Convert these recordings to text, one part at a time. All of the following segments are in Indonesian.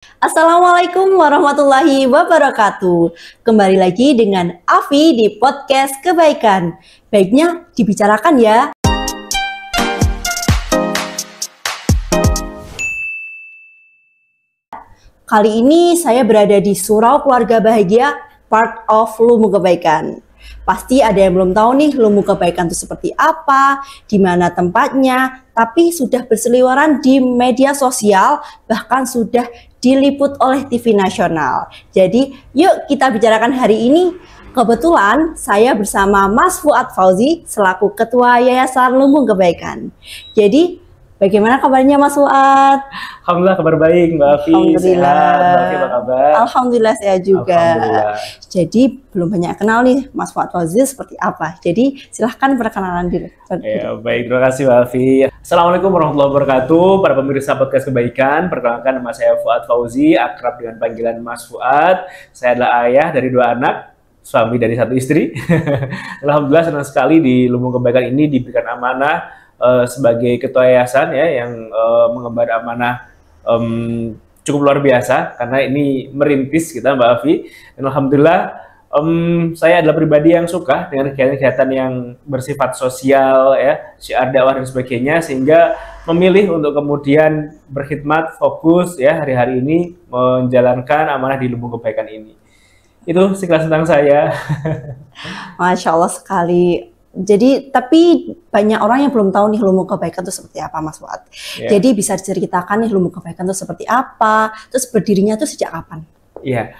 Assalamualaikum warahmatullahi wabarakatuh. Kembali lagi dengan Afi di podcast Kebaikan. Baiknya dibicarakan ya. Kali ini saya berada di Surau Keluarga Bahagia, part of Lumu Kebaikan. Pasti ada yang belum tahu nih Lumu Kebaikan itu seperti apa, di mana tempatnya, tapi sudah berseliweran di media sosial, bahkan sudah diliput oleh TV nasional. Jadi yuk kita bicarakan hari ini. Kebetulan saya bersama Mas Fuad Fauzi selaku Ketua Yayasan Lumu Kebaikan. Jadi bagaimana kabarnya Mas Fuad? Alhamdulillah kabar baik Mbak Afi. Alhamdulillah. Sehat, Mbak Afi apa kabar? Alhamdulillah saya juga. Alhamdulillah. Jadi belum banyak kenal nih Mas Fuad Fauzi seperti apa. Jadi silahkan perkenalan diri. Ya, baik, terima kasih Mbak Afi. Assalamualaikum warahmatullahi wabarakatuh. Para pemirsa podcast Kebaikan, perkenalkan nama saya Fuad Fauzi, akrab dengan panggilan Mas Fuad. Saya adalah ayah dari 2 anak, suami dari 1 istri. Alhamdulillah senang sekali di Lumu Kebaikan ini diberikan amanah sebagai ketua yayasan ya yang mengemban amanah cukup luar biasa karena ini merintis kita Mbak Afi. Dan alhamdulillah saya adalah pribadi yang suka dengan kegiatan-kegiatan yang bersifat sosial ya, syiar dakwah dan sebagainya, sehingga memilih untuk kemudian berkhidmat fokus ya hari-hari ini menjalankan amanah di Lumu Kebaikan ini. Itu sekilas tentang saya. Masya Allah sekali. Jadi tapi banyak orang yang belum tahu nih Lumu Kebaikan itu seperti apa Mas Fuad. Yeah. Jadi bisa diceritakan nih Lumu Kebaikan itu seperti apa, terus berdirinya itu sejak kapan? Iya,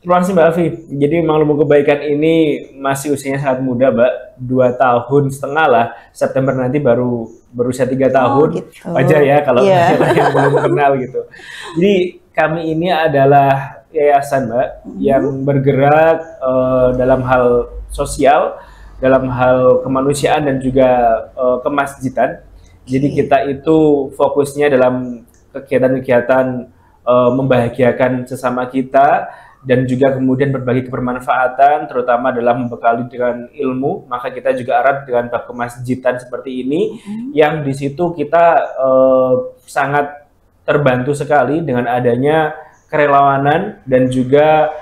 terima kasih Mbak Afi. Jadi memang Lumu Kebaikan ini masih usianya sangat muda Mbak, 2,5 tahun lah. September nanti baru berusia 3 tahun. Gitu. Wajar ya kalau yang belum kenal gitu. Jadi kami ini adalah yayasan Mbak yang bergerak dalam hal sosial, dalam hal kemanusiaan dan juga kemasjidan. Jadi kita itu fokusnya dalam kegiatan-kegiatan membahagiakan sesama kita dan juga kemudian berbagi kebermanfaatan, terutama dalam membekali dengan ilmu. Maka kita juga erat dengan bab kemasjidan seperti ini, yang di situ kita sangat terbantu sekali dengan adanya kerelawanan dan juga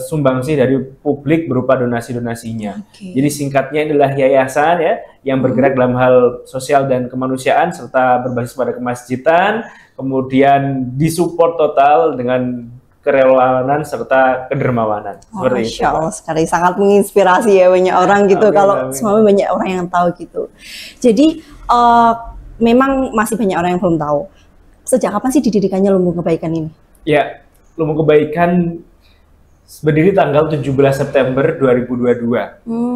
sumbangsi dari publik berupa donasi-donasinya. Jadi singkatnya adalah yayasan ya yang bergerak dalam hal sosial dan kemanusiaan serta berbasis pada kemasjidan, kemudian disupport total dengan kerelawanan serta kedermawanan. Masya Allah sekali, sangat menginspirasi ya banyak orang gitu. Kalau semuanya banyak orang yang tahu gitu. Jadi memang masih banyak orang yang belum tahu. Sejak kapan sih didirikannya Lumu Kebaikan ini? Ya, Lumu Kebaikan berdiri tanggal 17 September 2022.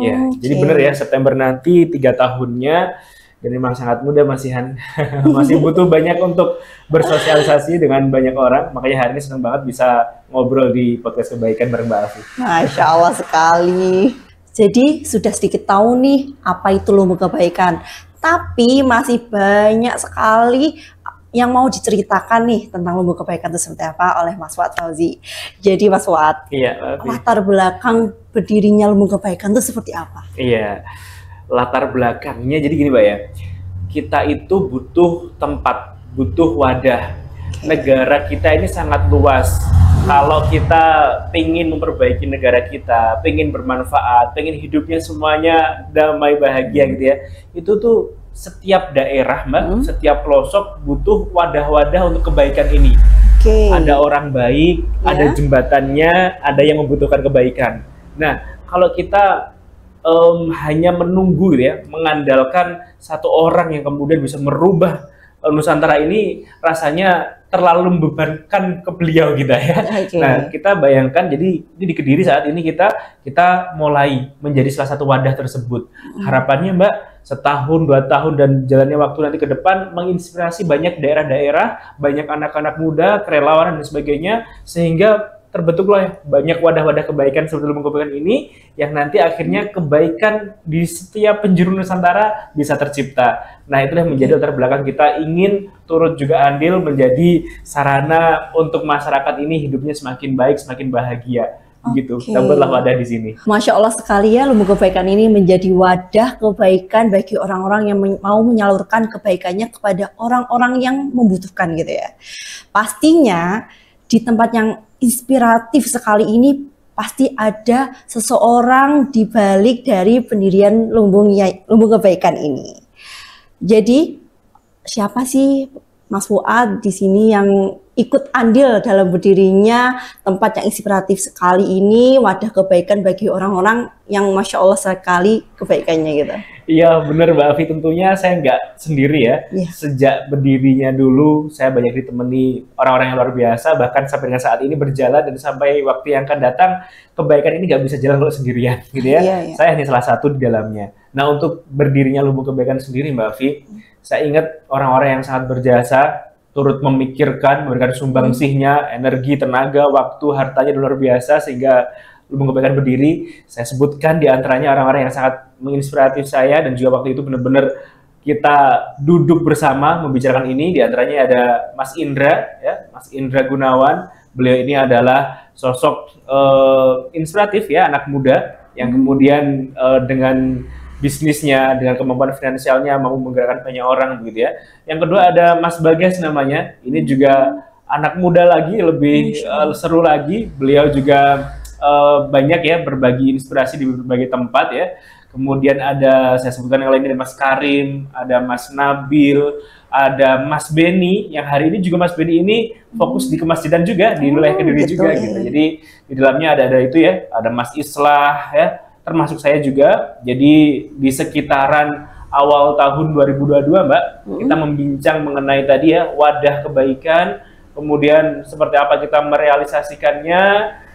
Ya, jadi benar ya, September nanti 3 tahunnya, dan memang sangat muda masihan. Masih butuh banyak untuk bersosialisasi dengan banyak orang. Makanya hari ini senang banget bisa ngobrol di podcast Kebaikan bareng Mbak Afi. Masya Allah sekali. Jadi sudah sedikit tahu nih apa itu Lumu Kebaikan. Tapi masih banyak sekali yang mau diceritakan nih tentang Lumu Kebaikan itu seperti apa oleh Mas Fuad Fauzi. Jadi Mas Fuad, latar belakang berdirinya Lumu Kebaikan itu seperti apa? Iya, latar belakangnya jadi gini Mbak ya, kita itu butuh tempat, butuh wadah. Negara kita ini sangat luas. Kalau kita pengen memperbaiki negara kita, pengen bermanfaat, pengen hidupnya semuanya damai bahagia gitu ya, itu tuh setiap daerah Mbak, setiap pelosok butuh wadah-wadah untuk kebaikan ini. Ada orang baik, ada jembatannya, ada yang membutuhkan kebaikan. Nah, kalau kita hanya menunggu ya, mengandalkan satu orang yang kemudian bisa merubah Nusantara ini, rasanya terlalu membebankan ke beliau kita ya. Nah, kita bayangkan jadi ini di Kediri saat ini kita mulai menjadi salah satu wadah tersebut. Harapannya Mbak, setahun, 2 tahun dan jalannya waktu nanti ke depan menginspirasi banyak daerah-daerah, banyak anak-anak muda, kerelawanan dan sebagainya, sehingga terbentuklah ya banyak wadah-wadah kebaikan seperti Lumu Kebaikan ini, yang nanti akhirnya kebaikan di setiap penjuru Nusantara bisa tercipta. Nah, itulah yang menjadi latar belakang kita ingin turut juga andil menjadi sarana untuk masyarakat ini hidupnya semakin baik, semakin bahagia. Gitu, kita buatlah wadah di sini. Masya Allah sekali ya, Lumu Kebaikan ini menjadi wadah kebaikan bagi orang-orang yang mau menyalurkan kebaikannya kepada orang-orang yang membutuhkan gitu ya. Pastinya di tempat yang inspiratif sekali ini pasti ada seseorang di balik dari pendirian Lumbung Kebaikan ini. Jadi siapa sih Mas Fuad di sini yang ikut andil dalam berdirinya tempat yang inspiratif sekali ini, wadah kebaikan bagi orang-orang yang Masya Allah sekali kebaikannya gitu. Iya benar Mbak Afi, tentunya saya nggak sendiri ya. Sejak berdirinya dulu saya banyak ditemani orang-orang yang luar biasa, bahkan sampai dengan saat ini berjalan dan sampai waktu yang akan datang kebaikan ini nggak bisa jalan kalau sendirian gitu ya. Saya hanya salah satu di dalamnya. Nah untuk berdirinya Lumbung Kebaikan sendiri Mbak Afi, saya ingat orang-orang yang sangat berjasa, turut memikirkan, memberikan sumbangsihnya, energi, tenaga, waktu, hartanya luar biasa sehingga Lumbung Kebaikan berdiri. Saya sebutkan di antaranya orang-orang yang sangat menginspiratif saya dan juga waktu itu benar-benar kita duduk bersama membicarakan ini. Di antaranya ada Mas Indra, ya, Mas Indra Gunawan. Beliau ini adalah sosok inspiratif ya, anak muda yang kemudian dengan bisnisnya, dengan kemampuan finansialnya mampu menggerakkan banyak orang begitu ya. Yang kedua ada Mas Bagas namanya, ini juga anak muda lagi, lebih seru lagi. Beliau juga banyak ya berbagi inspirasi di berbagai tempat ya. Kemudian ada, saya sebutkan yang lain, ada Mas Karim, ada Mas Nabil, ada Mas Beni, yang hari ini juga Mas Beni ini fokus di kemasjidan juga, di wilayah Kediri juga gitu. Jadi di dalamnya ada itu ya, ada Mas Islah ya, termasuk saya juga. Jadi di sekitaran awal tahun 2022 Mbak, kita membincang mengenai tadi ya, wadah kebaikan, kemudian seperti apa kita merealisasikannya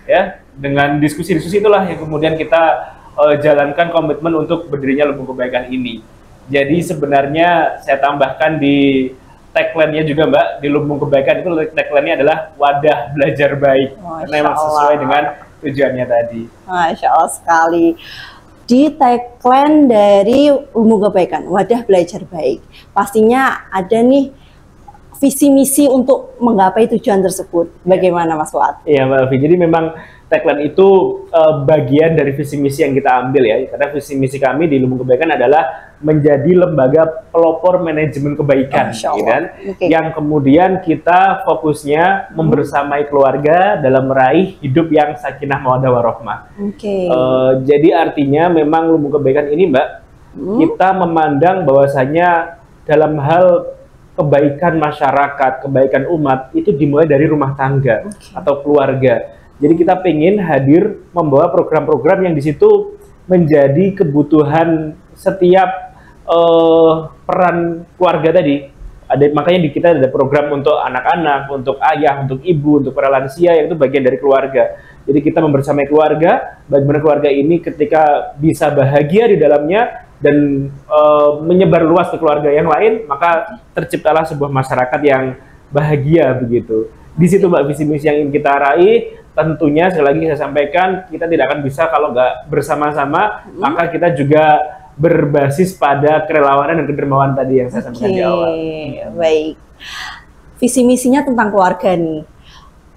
ya, dengan diskusi-diskusi itulah yang kemudian kita jalankan komitmen untuk berdirinya Lumbung Kebaikan ini. Jadi sebenarnya saya tambahkan di tagline-nya juga Mbak, di Lumbung Kebaikan itu tagline-nya adalah wadah belajar baik. Karena memang sesuai dengan tujuannya tadi. Masya Allah sekali. Di tagline dari Lumbung Kebaikan, wadah belajar baik, pastinya ada nih visi misi untuk menggapai tujuan tersebut. Bagaimana Mas Fuad? Iya Mbak Afi, jadi memang tagline itu bagian dari visi misi yang kita ambil ya, karena visi misi kami di Lumbung Kebaikan adalah menjadi lembaga pelopor manajemen kebaikan, yang kemudian kita fokusnya membersamai keluarga dalam meraih hidup yang sakinah mawaddah warahmah. Jadi artinya memang Lumbung Kebaikan ini Mbak, kita memandang bahwasanya dalam hal kebaikan masyarakat, kebaikan umat itu dimulai dari rumah tangga atau keluarga. Jadi kita pengen hadir membawa program-program yang di situ menjadi kebutuhan setiap peran keluarga tadi. Makanya di kita ada program untuk anak-anak, untuk ayah, untuk ibu, untuk para lansia, yang itu bagian dari keluarga. Jadi kita membersamai keluarga, bagaimana keluarga ini ketika bisa bahagia di dalamnya dan menyebar luas ke keluarga yang lain, maka terciptalah sebuah masyarakat yang bahagia begitu. Di situ Mbak visi misi yang ingin kita raih. Tentunya sekali lagi saya sampaikan, kita tidak akan bisa kalau nggak bersama-sama, maka kita juga berbasis pada kerelawanan dan kedermawanan tadi yang saya sampaikan di awal. Baik. Visi misinya tentang keluarga nih.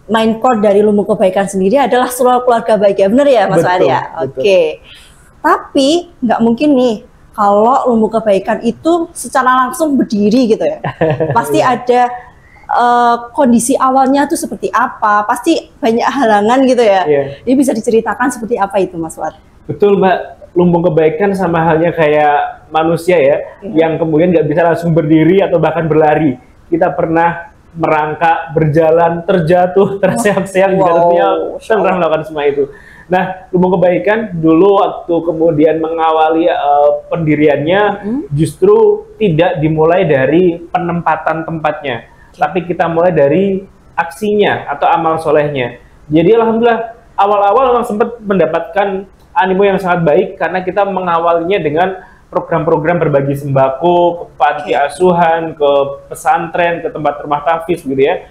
Main core dari Lumbung Kebaikan sendiri adalah surau keluarga bahagia, benar ya Mas Arya? Tapi nggak mungkin nih kalau Lumbung Kebaikan itu secara langsung berdiri gitu ya. Pasti ada kondisi awalnya tuh seperti apa, pasti banyak halangan gitu ya. Ini bisa diceritakan seperti apa itu Mas Fuad? Betul Mbak, Lumbung Kebaikan sama halnya kayak manusia ya, yang kemudian nggak bisa langsung berdiri atau bahkan berlari. Kita pernah merangkak, berjalan, terjatuh, terseok-seok, juga tentunya pernah melakukan semua itu. Nah, Lumbung Kebaikan dulu waktu kemudian mengawali pendiriannya justru tidak dimulai dari penempatan tempatnya, tapi kita mulai dari aksinya atau amal solehnya. Jadi alhamdulillah awal-awal memang sempat mendapatkan animo yang sangat baik karena kita mengawalnya dengan program-program berbagi sembako ke panti asuhan, ke pesantren, ke tempat rumah tahfiz gitu ya.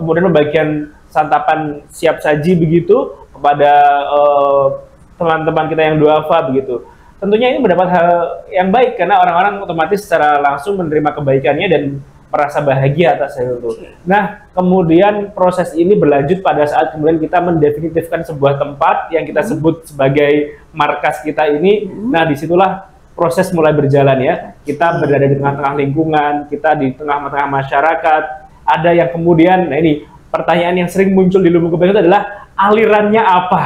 Kemudian pembagian santapan siap saji begitu kepada teman-teman kita yang duafa begitu. Tentunya ini mendapat hal yang baik karena orang-orang otomatis secara langsung menerima kebaikannya dan merasa bahagia atas hal itu. Nah, kemudian proses ini berlanjut pada saat kemudian kita mendefinitifkan sebuah tempat yang kita sebut sebagai markas kita ini. Nah, disitulah proses mulai berjalan ya. Kita berada di tengah-tengah lingkungan, kita di tengah-tengah masyarakat. Ada yang kemudian, nah ini pertanyaan yang sering muncul di Lumbung Kebaikan itu adalah alirannya apa.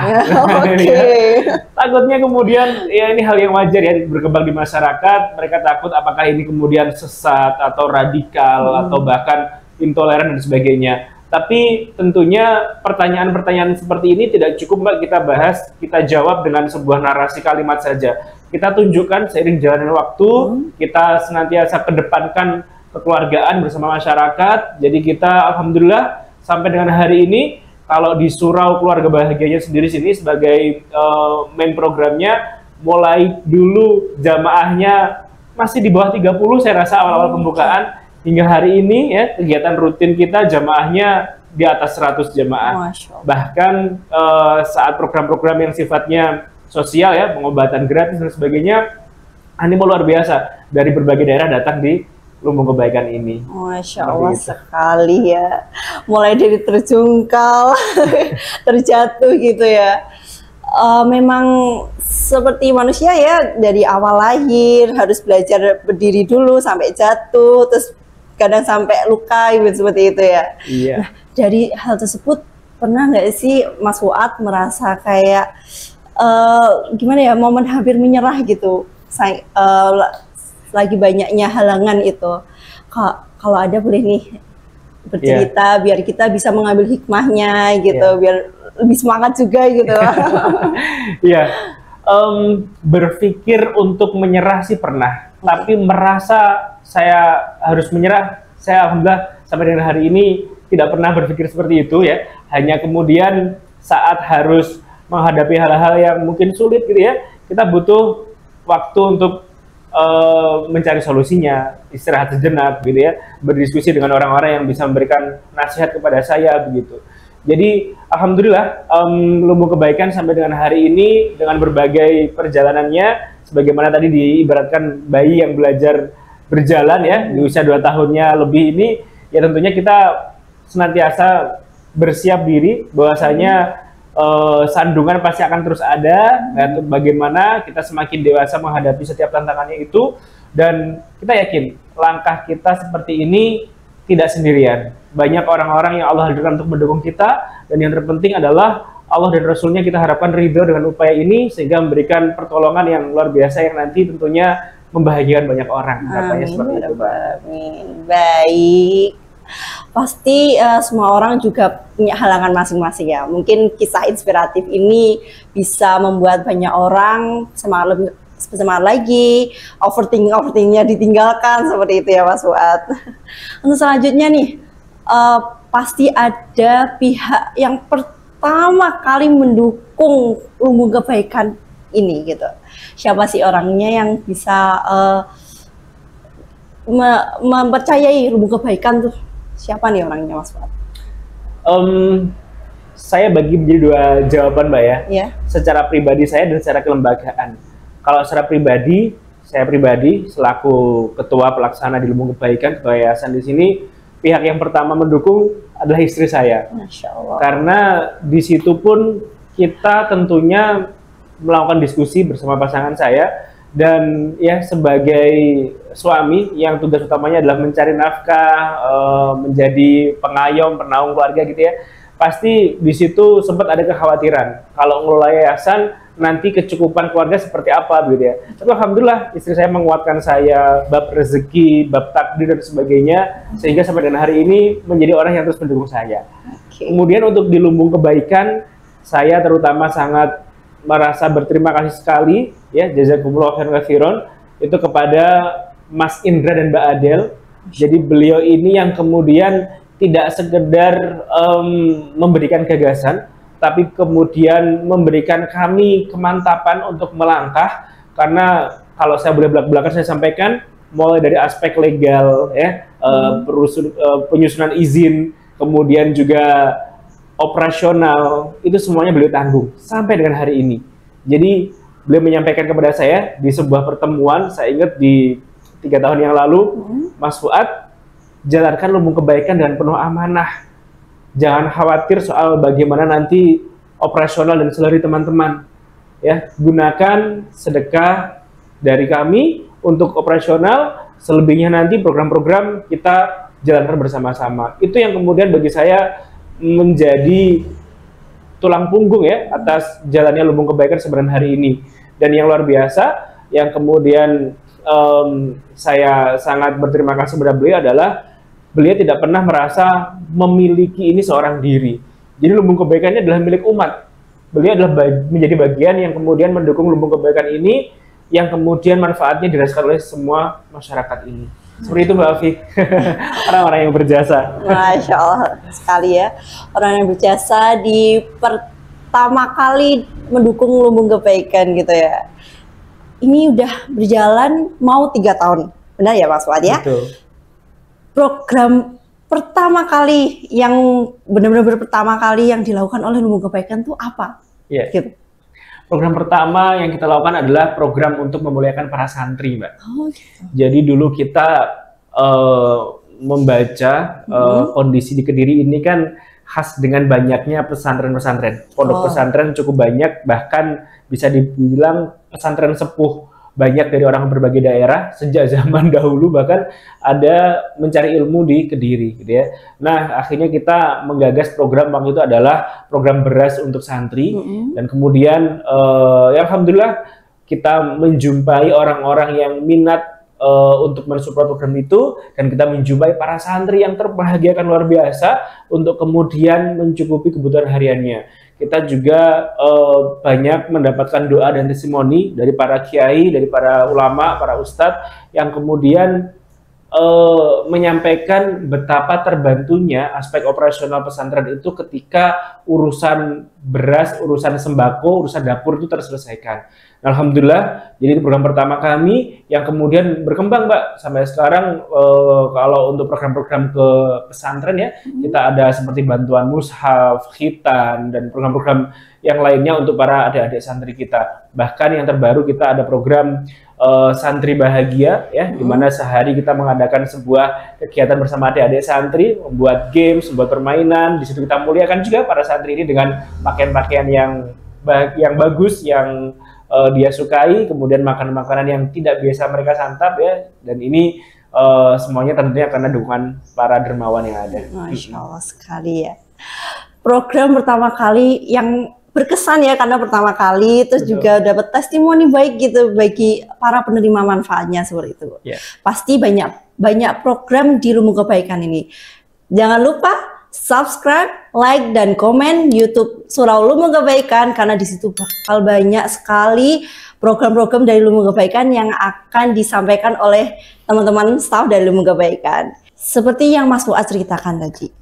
Takutnya kemudian ya ini hal yang wajar ya berkembang di masyarakat, mereka takut apakah ini kemudian sesat atau radikal atau bahkan intoleran dan sebagainya. Tapi tentunya pertanyaan-pertanyaan seperti ini tidak cukup Mbak kita bahas, kita jawab dengan sebuah narasi kalimat saja. Kita tunjukkan seiring jalannya waktu, kita senantiasa kedepankan kekeluargaan bersama masyarakat. Jadi kita alhamdulillah sampai dengan hari ini, kalau di Surau Keluarga Bahagianya sendiri sini sebagai main programnya, mulai dulu jamaahnya masih di bawah 30 saya rasa awal-awal pembukaan, hingga hari ini ya kegiatan rutin kita jamaahnya di atas 100 jamaah. Bahkan saat program-program yang sifatnya sosial ya, pengobatan gratis dan sebagainya, animo luar biasa dari berbagai daerah datang di Lumbung Kebaikan ini. Masya Allah sekali ya, mulai dari terjungkal, terjatuh gitu ya. Memang seperti manusia ya, dari awal lahir harus belajar berdiri dulu sampai jatuh, terus kadang sampai luka gitu, seperti itu ya. Iya. Nah, dari hal tersebut pernah nggak sih Mas Fuad merasa kayak gimana ya, momen hampir menyerah gitu, lagi banyaknya halangan itu. Kalau ada boleh nih bercerita biar kita bisa mengambil hikmahnya gitu, biar lebih semangat juga gitu. Iya. Berpikir untuk menyerah sih pernah, tapi merasa saya harus menyerah, saya alhamdulillah sampai dengan hari ini tidak pernah berpikir seperti itu ya. Hanya kemudian saat harus menghadapi hal-hal yang mungkin sulit gitu ya, kita butuh waktu untuk mencari solusinya, istirahat sejenak gitu ya, berdiskusi dengan orang-orang yang bisa memberikan nasihat kepada saya begitu. Jadi alhamdulillah Lumbung Kebaikan sampai dengan hari ini dengan berbagai perjalanannya, sebagaimana tadi diibaratkan bayi yang belajar berjalan ya di usia 2 tahunnya lebih ini, ya tentunya kita senantiasa bersiap diri bahwasanya sandungan pasti akan terus ada, dan bagaimana kita semakin dewasa menghadapi setiap tantangannya itu, dan kita yakin langkah kita seperti ini tidak sendirian. Banyak orang-orang yang Allah hadirkan untuk mendukung kita, dan yang terpenting adalah Allah dan Rasulnya kita harapkan ridho dengan upaya ini, sehingga memberikan pertolongan yang luar biasa yang nanti tentunya membahagiakan banyak orang. Harapannya seperti itu. Baik. Pasti semua orang juga punya halangan masing-masing ya. Mungkin kisah inspiratif ini bisa membuat banyak orang semangat lagi, overthinkingnya ditinggalkan, seperti itu ya Mas Fuad. Untuk selanjutnya nih, pasti ada pihak yang pertama kali mendukung Lumbung Kebaikan ini gitu. Siapa sih orangnya yang bisa mempercayai Lumbung Kebaikan tuh? Siapa nih orangnya Mas Fuad? Saya bagi menjadi 2 jawaban Mbak ya. Yeah. Secara pribadi saya dan secara kelembagaan. Kalau secara pribadi, saya pribadi selaku ketua pelaksana di Lumbung Kebaikan, ketua yayasan di sini, pihak yang pertama mendukung adalah istri saya. Masya Allah. Karena di situ pun kita tentunya melakukan diskusi bersama pasangan saya, dan ya sebagai suami yang tugas utamanya adalah mencari nafkah, menjadi pengayom, penaung keluarga gitu ya. Pasti di situ sempat ada kekhawatiran kalau ngelola yayasan nanti kecukupan keluarga seperti apa gitu ya. Tapi alhamdulillah istri saya menguatkan saya bab rezeki, bab takdir dan sebagainya, sehingga sampai dengan hari ini menjadi orang yang terus mendukung saya. Kemudian untuk di Lumbung Kebaikan, saya terutama sangat merasa berterima kasih sekali ya, jazakumullah khairan itu kepada Mas Indra dan Mbak Adel. Jadi beliau ini yang kemudian tidak sekedar memberikan gagasan, tapi kemudian memberikan kami kemantapan untuk melangkah. Karena kalau saya boleh belak-belakan saya sampaikan, mulai dari aspek legal ya, penyusunan izin, kemudian juga operasional, itu semuanya beliau tanggung sampai dengan hari ini. Jadi beliau menyampaikan kepada saya di sebuah pertemuan, saya ingat di 3 tahun yang lalu, Mas Fuad, jalankan Lumbung Kebaikan dengan penuh amanah. Jangan khawatir soal bagaimana nanti operasional dan seluruh teman-teman. Ya, gunakan sedekah dari kami untuk operasional, selebihnya nanti program-program kita jalankan bersama-sama. Itu yang kemudian bagi saya menjadi tulang punggung ya atas jalannya Lumbung Kebaikan sebenarnya hari ini. Dan yang luar biasa yang kemudian saya sangat berterima kasih kepada beliau adalah beliau tidak pernah merasa memiliki ini seorang diri. Jadi Lumbung Kebaikan ini adalah milik umat. Beliau adalah menjadi bagian yang kemudian mendukung Lumbung Kebaikan ini, yang kemudian manfaatnya dirasakan oleh semua masyarakat ini. Seperti itu Mbak Afi, orang-orang yang berjasa. Masya Allah sekali ya, orang yang berjasa di pertama kali mendukung Lumbung Kebaikan gitu ya. Ini udah berjalan mau 3 tahun, benar ya Mas Fuad ya? Betul. Program pertama kali yang benar-benar pertama kali yang dilakukan oleh Lumbung Kebaikan tuh apa? Iya. Gitu. Program pertama yang kita lakukan adalah program untuk memuliakan para santri, Mbak. Oh, gitu. Jadi dulu kita membaca kondisi di Kediri ini kan khas dengan banyaknya pesantren-pesantren. Pondok pesantren cukup banyak, bahkan bisa dibilang pesantren sepuh. Banyak dari orang berbagai daerah sejak zaman dahulu bahkan ada mencari ilmu di Kediri gitu ya. Nah, akhirnya kita menggagas program waktu itu adalah program beras untuk santri dan kemudian ya alhamdulillah kita menjumpai orang-orang yang minat untuk mensupport program itu, dan kita menjumpai para santri yang terbahagiakan luar biasa untuk kemudian mencukupi kebutuhan hariannya. Kita juga banyak mendapatkan doa dan testimoni dari para kiai, dari para ulama, para ustadz yang kemudian menyampaikan betapa terbantunya aspek operasional pesantren itu ketika urusan beras, urusan sembako, urusan dapur itu terselesaikan. Alhamdulillah, jadi itu program pertama kami yang kemudian berkembang, Mbak. Sampai sekarang kalau untuk program-program ke pesantren ya, kita ada seperti bantuan mushaf, khitan, dan program-program yang lainnya untuk para adik-adik santri kita. Bahkan yang terbaru kita ada program Santri Bahagia ya, di mana sehari kita mengadakan sebuah kegiatan bersama adik-adik santri, membuat games, membuat permainan. Di situ kita muliakan juga para santri ini dengan pakaian-pakaian yang bagus, yang dia sukai, kemudian makan-makanan yang tidak biasa mereka santap ya, dan ini semuanya tentunya karena dukungan para dermawan yang ada. Masya Allah sekali ya. Program pertama kali yang berkesan ya, karena pertama kali, terus juga dapat testimoni baik gitu bagi para penerima manfaatnya seperti itu. Pasti banyak program di Lumbung Kebaikan ini. Jangan lupa subscribe, like, dan komen YouTube Surau Lumbung Kebaikan, karena di situ bakal banyak sekali program-program dari Lumbung Kebaikan yang akan disampaikan oleh teman-teman staf dari Lumbung Kebaikan. Seperti yang Mas Fuad ceritakan tadi,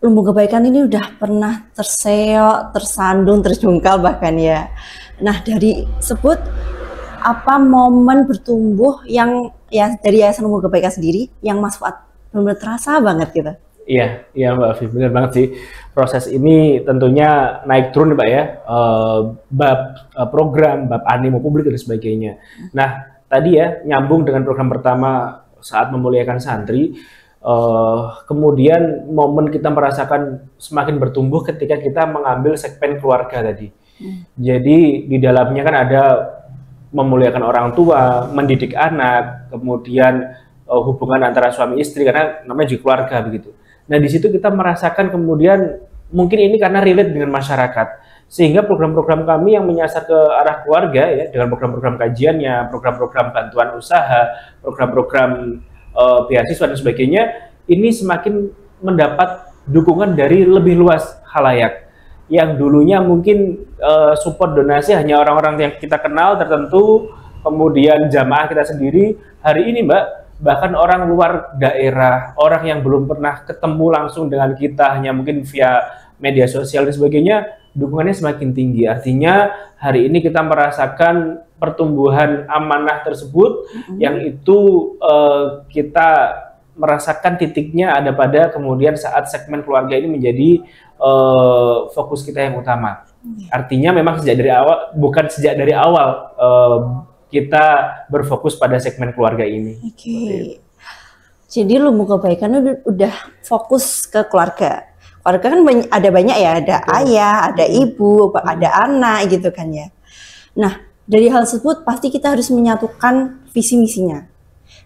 Lumbung Kebaikan ini udah pernah terseok, tersandung, terjungkal bahkan ya. Nah, dari sebut apa momen bertumbuh yang ya dari Yayasan Lumbung Kebaikan sendiri yang Mas Fuad benar-benar terasa banget gitu. Iya Mbak Afi, benar banget sih. Proses ini tentunya naik turun Mbak ya, bab program, bab animo publik dan sebagainya. Nah, tadi ya nyambung dengan program pertama saat memuliakan santri, kemudian momen kita merasakan semakin bertumbuh ketika kita mengambil segmen keluarga tadi. Jadi di dalamnya kan ada memuliakan orang tua, mendidik anak, kemudian hubungan antara suami istri, karena namanya juga keluarga begitu. Nah, di situ kita merasakan kemudian mungkin ini karena relate dengan masyarakat, sehingga program-program kami yang menyasar ke arah keluarga ya, dengan program-program kajiannya, program-program bantuan usaha, program-program beasiswa dan sebagainya, ini semakin mendapat dukungan dari lebih luas khalayak. Yang dulunya mungkin support donasi hanya orang-orang yang kita kenal tertentu, kemudian jamaah kita sendiri. Hari ini Mbak, bahkan orang luar daerah, orang yang belum pernah ketemu langsung dengan kita, hanya mungkin via media sosial dan sebagainya, dukungannya semakin tinggi. Artinya hari ini kita merasakan pertumbuhan amanah tersebut, yang itu kita merasakan titiknya ada pada kemudian saat segmen keluarga ini menjadi fokus kita yang utama. Artinya memang sejak dari awal, bukan sejak dari awal, kita berfokus pada segmen keluarga ini. Oke. Jadi Lumbung Kebaikan udah fokus ke keluarga. Keluarga kan ada banyak ya, ada ayah, ada ibu, ada anak gitu kan ya. Nah, dari hal tersebut pasti kita harus menyatukan visi misinya.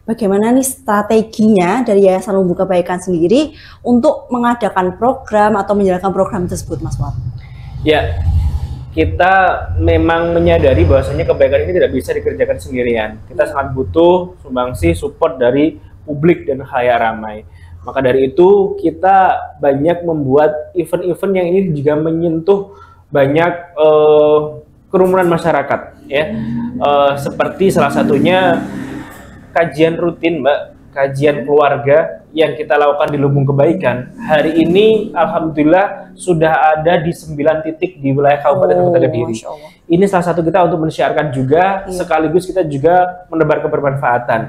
Bagaimana nih strateginya dari Yayasan Lumbu Kebaikan sendiri untuk mengadakan program atau menjalankan program tersebut, Mas Fuad? Ya, kita memang menyadari bahwasanya kebaikan ini tidak bisa dikerjakan sendirian. Kita sangat butuh sumbangsi support dari publik dan khalayak ramai. Maka dari itu kita banyak membuat event-event yang ini juga menyentuh banyak kerumunan masyarakat, ya. Seperti salah satunya kajian rutin, Mbak, kajian keluarga yang kita lakukan di Lumbung Kebaikan. Hari ini alhamdulillah sudah ada di 9 titik di wilayah Kabupaten Kota Kediri. Ini salah satu kita untuk mensiarkan juga, sekaligus kita juga menebar kebermanfaatan.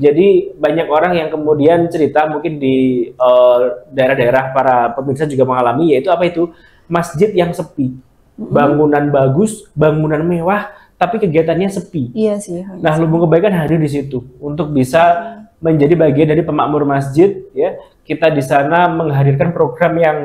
Jadi banyak orang yang kemudian cerita mungkin di daerah-daerah para pemirsa juga mengalami, yaitu apa itu? Masjid yang sepi. Bangunan bagus, bangunan mewah, tapi kegiatannya sepi. Iya sih. Nah, Lumbung Kebaikan hadir di situ untuk bisa menjadi bagian dari pemakmur masjid, ya. Kita di sana menghadirkan program yang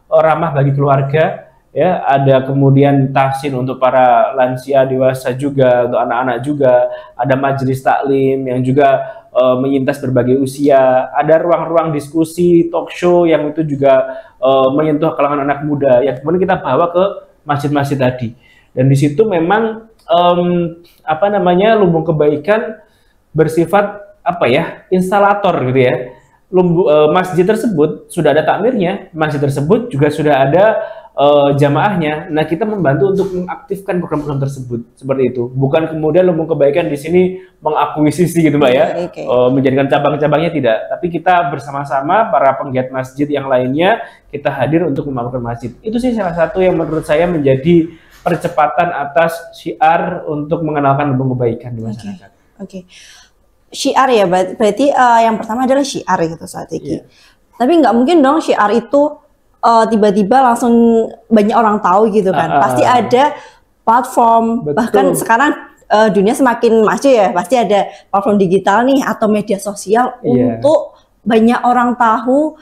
ramah bagi keluarga, ya. Ada kemudian tahsin untuk para lansia, dewasa juga, untuk anak-anak juga. Ada majelis taklim yang juga menyintas berbagai usia. Ada ruang-ruang diskusi, talk show yang itu juga menyentuh kalangan anak muda yang kemudian kita bawa ke masjid-masjid tadi. Dan di situ memang Lumbung Kebaikan bersifat instalator gitu ya. Masjid tersebut sudah ada takmirnya, masjid tersebut juga sudah ada jamaahnya. Nah, kita membantu untuk mengaktifkan program-program tersebut seperti itu. Bukan kemudian Lumbung Kebaikan di sini mengakuisisi gitu, Mbak ya, menjadikan cabang-cabangnya tidak. Tapi kita bersama-sama para penggiat masjid yang lainnya kita hadir untuk membangun masjid. Itu sih salah satu yang menurut saya menjadi percepatan atas syiar untuk mengenalkan Lumbung Kebaikan di masyarakat. Syiar ya, berarti yang pertama adalah syiar gitu strategi. Tapi nggak mungkin dong syiar itu tiba-tiba langsung banyak orang tahu gitu kan. Pasti ada platform. Betul. Bahkan sekarang dunia semakin maju ya, pasti ada platform digital nih atau media sosial untuk banyak orang tahu